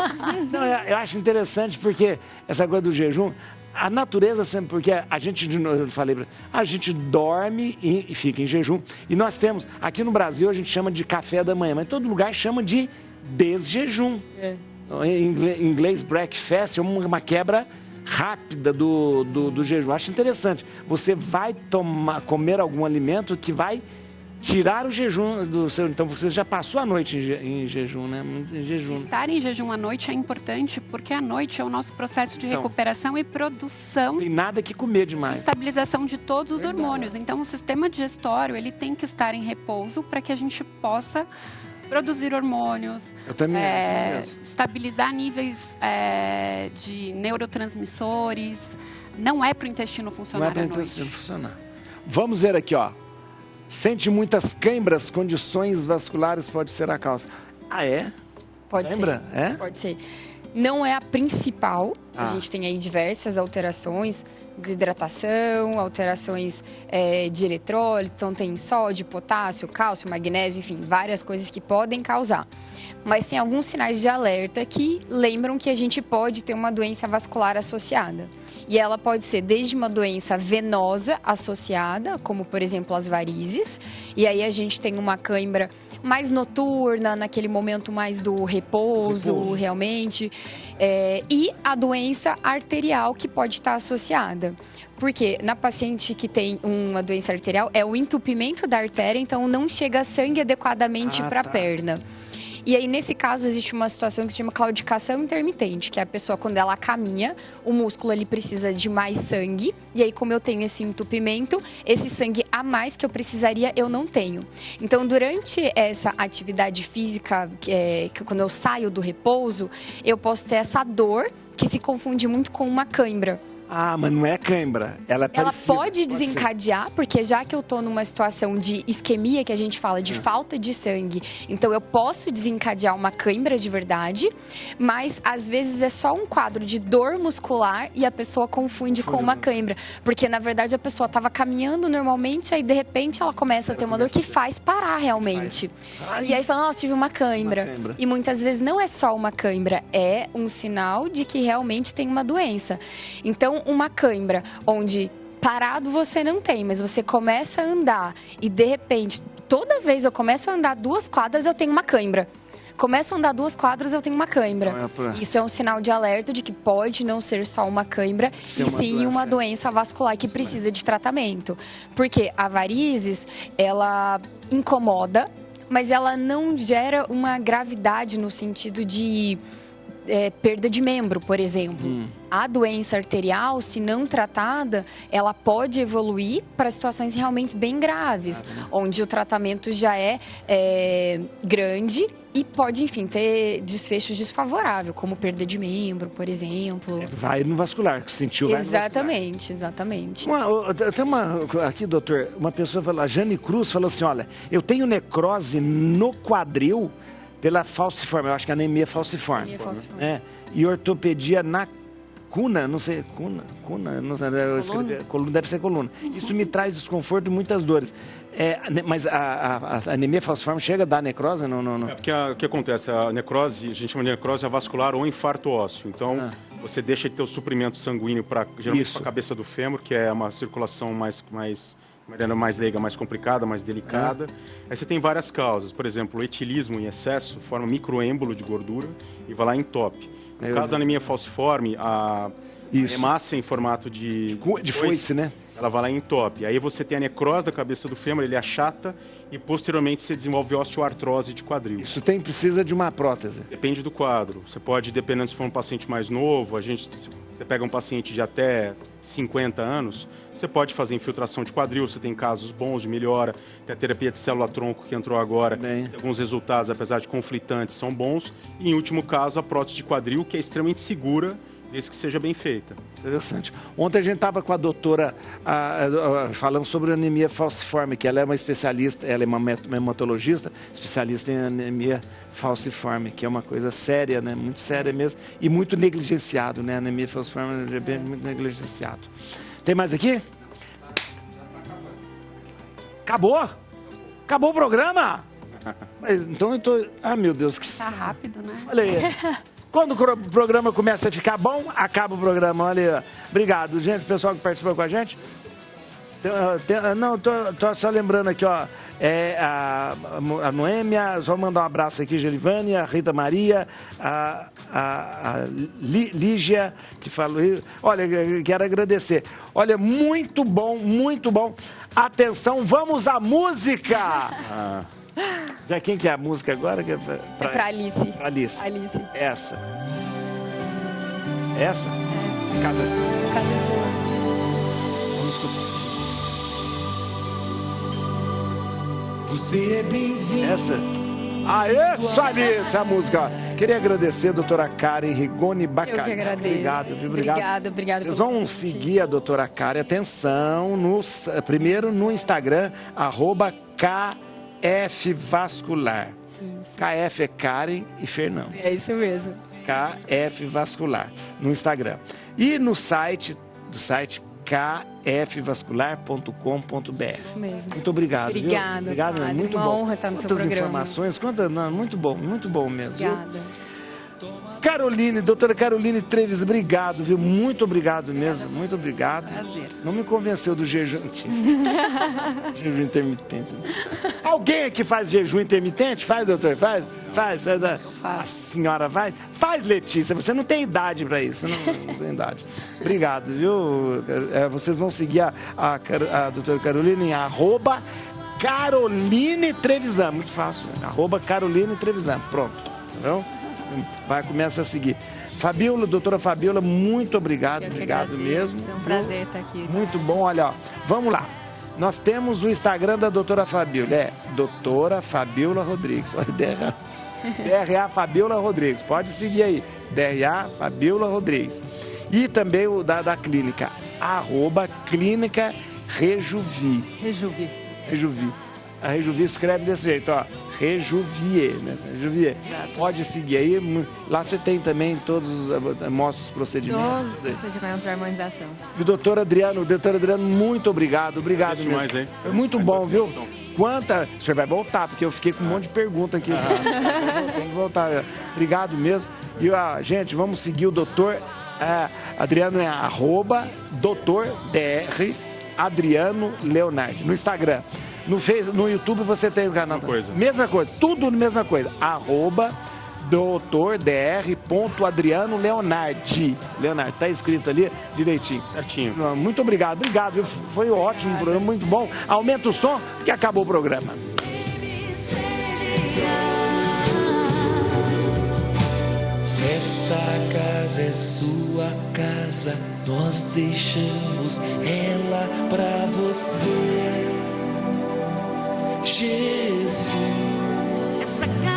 Não, eu acho interessante porque essa coisa do jejum, a natureza sempre, porque a gente dorme e fica em jejum. E nós temos, aqui no Brasil a gente chama de café da manhã, mas em todo lugar chama de desjejum. Em inglês, breakfast é uma quebra rápida do jejum. Acho interessante. Você vai comer algum alimento que vai tirar o jejum do seu... Então, você já passou a noite em jejum, né? Em jejum. Estar em jejum à noite é importante porque a noite é o nosso processo de recuperação e produção. Não tem nada que comer demais. Estabilização de todos os hormônios. Então, o sistema digestório, ele tem que estar em repouso para que a gente possa produzir hormônios, estabilizar níveis de neurotransmissores. Não é para o intestino funcionar à noite. Vamos ver aqui, ó. Sente muitas câimbras, condições vasculares pode ser a causa. Pode Câimbra? ser. Pode ser. Não é a principal. A gente tem aí diversas alterações, desidratação, alterações de eletrólito, então tem sódio, potássio, cálcio, magnésio, enfim, várias coisas que podem causar. Mas tem alguns sinais de alerta que lembram que a gente pode ter uma doença vascular associada. E ela pode ser desde uma doença venosa associada, como por exemplo as varizes, e aí a gente tem uma cãibra mais noturna, naquele momento mais do repouso. Realmente, e a doença arterial que pode estar associada. Porque na paciente que tem uma doença arterial, é o entupimento da artéria, então não chega sangue adequadamente para a perna. E aí, nesse caso, existe uma situação que se chama claudicação intermitente, que é a pessoa, quando ela caminha, o músculo ele precisa de mais sangue, e aí, como eu tenho esse entupimento, esse sangue a mais que eu precisaria, eu não tenho. Então, durante essa atividade física, quando eu saio do repouso, eu posso ter essa dor que se confunde muito com uma cãibra. Mas não é cãibra. Ela pode desencadear, porque já que eu estou numa situação de isquemia, que a gente fala de falta de sangue, então eu posso desencadear uma cãibra de verdade, mas às vezes é só um quadro de dor muscular e a pessoa confunde com uma cãibra. Porque na verdade a pessoa estava caminhando normalmente, aí de repente ela começa a ter uma dor que faz parar realmente. E aí fala, nossa, tive uma cãibra. E muitas vezes não é só uma cãibra, é um sinal de que realmente tem uma doença. Então, uma cãibra onde parado você não tem, mas você começa a andar e de repente toda vez eu começo a andar 2 quadras, eu tenho uma cãibra. Começo a andar 2 quadras, eu tenho uma cãibra. Isso é um sinal de alerta de que pode não ser só uma cãibra, e sim uma doença vascular que precisa de tratamento. Porque a varizes, ela incomoda, mas ela não gera uma gravidade no sentido de perda de membro, por exemplo. A doença arterial, se não tratada, ela pode evoluir para situações realmente bem graves, onde o tratamento já é grande e pode, enfim, ter desfechos desfavoráveis, como perda de membro, por exemplo. Vai no vascular, que sentiu, vai exatamente, no vascular. Exatamente. Tem aqui, doutor, uma pessoa falou, a Jane Cruz falou assim, olha, eu tenho necrose no quadril pela falciforme, eu acho que é anemia falciforme. E ortopedia na cuna, não sei, cuna, não sei, eu escrevi, coluna, deve ser coluna. Isso me traz desconforto e muitas dores. Mas a anemia falciforme chega a dar necrose? Não. Porque o que acontece? A necrose, a gente chama de necrose vascular ou infarto ósseo. Então, você deixa de ter o suprimento sanguíneo geralmente para a cabeça do fêmur, que é uma circulação mais leiga, mais complicada, mais delicada. Aí você tem várias causas. Por exemplo, o etilismo em excesso forma microêmbolo de gordura e vai lá em entope. No caso da anemia falciforme, a hemácia em formato de foice, né? Ela vai lá em entope. Aí você tem a necrose da cabeça do fêmur, ele achata e posteriormente você desenvolve osteoartrose de quadril. Isso precisa de uma prótese? Depende do quadro. Você pode, dependendo se for um paciente mais novo, você pega um paciente de até 50 anos, você pode fazer infiltração de quadril, você tem casos bons de melhora, tem a terapia de célula-tronco que entrou agora, tem alguns resultados, apesar de conflitantes, são bons. E, em último caso, a prótese de quadril, que é extremamente segura, desde que seja bem feita. Interessante. Ontem a gente estava com a doutora falando sobre anemia falciforme, que ela é uma especialista, ela é uma hematologista, especialista em anemia falciforme, que é uma coisa séria, né? Muito séria mesmo, e muito negligenciado, né? A anemia falciforme é muito negligenciado. Tem mais aqui? Acabou? Acabou o programa? Então eu tô... Ah, meu Deus, que... Tá rápido, né? Olha aí. Quando o programa começa a ficar bom, acaba o programa. Olha aí. Obrigado, gente, o pessoal que participou com a gente. Tô só lembrando aqui, ó. A Noêmia, só mandar um abraço aqui, Gelivane, a Rita Maria, a Lígia, que falou. Olha, quero agradecer. Olha, muito bom, muito bom. Atenção, vamos à música! Já quem que é a música agora? É pra Alice. Pra Alice. Alice. Essa? Casa é sua. Casa é sua. Vamos escutar. Você é bem-vindo. Essa? Isso, Alice, a música. Queria agradecer a doutora Karen Rigoni Bacalhau. Eu que agradeço. Obrigado, viu? Obrigado. Obrigada. Vocês vão seguir a doutora Karen, atenção, primeiro no Instagram, @KF-Vascular. Isso. KF é Karen e Fernando. É isso mesmo. KF Vascular, no Instagram. E no site kfvascular.com.br. Isso mesmo. Muito obrigado. Obrigada. Obrigado, muito uma bom. honra estar no seu Quantas programa. informações, muito bom mesmo. Obrigada. Viu? Doutora Caroline Treves, obrigado, viu? Muito obrigado mesmo, muito obrigado. Prazer. Não me convenceu do jejum. Jejum intermitente. Alguém aqui faz jejum intermitente? Faz, doutor? Faz. A senhora vai? Faz, Letícia. Você não tem idade para isso. Não tem idade. Obrigado, viu? Vocês vão seguir a doutora Caroline em @Caroline Trevisan. Muito fácil. @Caroline Trevisan. Pronto. Então, começa a seguir. Fabiola, doutora Fabiola, muito obrigado. Obrigado mesmo. É um prazer estar aqui. Muito bom. Olha, ó, vamos lá. Nós temos o Instagram da doutora Fabiola. Doutora Fabiola Rodrigues. Olha, DRA Fabiola Rodrigues. Pode seguir aí. DRA Fabiola Rodrigues. E também o da clínica. @Clínica Rejuvi. Rejuvi. A Rejuvi escreve desse jeito, ó. Rejuvier, né? Rejuvier. Pode seguir aí. Lá você tem também mostra os procedimentos. Todos os procedimentos de harmonização. E o doutor Adriano, muito obrigado. Obrigado mesmo. Mais, hein? Foi muito bom, viu? O senhor vai voltar, porque eu fiquei com um monte de pergunta aqui. Tem que voltar. Obrigado mesmo. E, gente, vamos seguir o doutor Adriano, @Dr. Dr. Adriano Leonardi, no Instagram. No YouTube você tem o canal. Mesma coisa. Tudo mesma coisa. @Dr.Dr. Adriano Leonardi, tá escrito ali direitinho. Certinho. Muito obrigado, viu? Foi ótimo, um programa muito bom. Aumenta o som que acabou o programa. Esta casa é sua casa, nós deixamos ela pra você, Jesus. Essa casa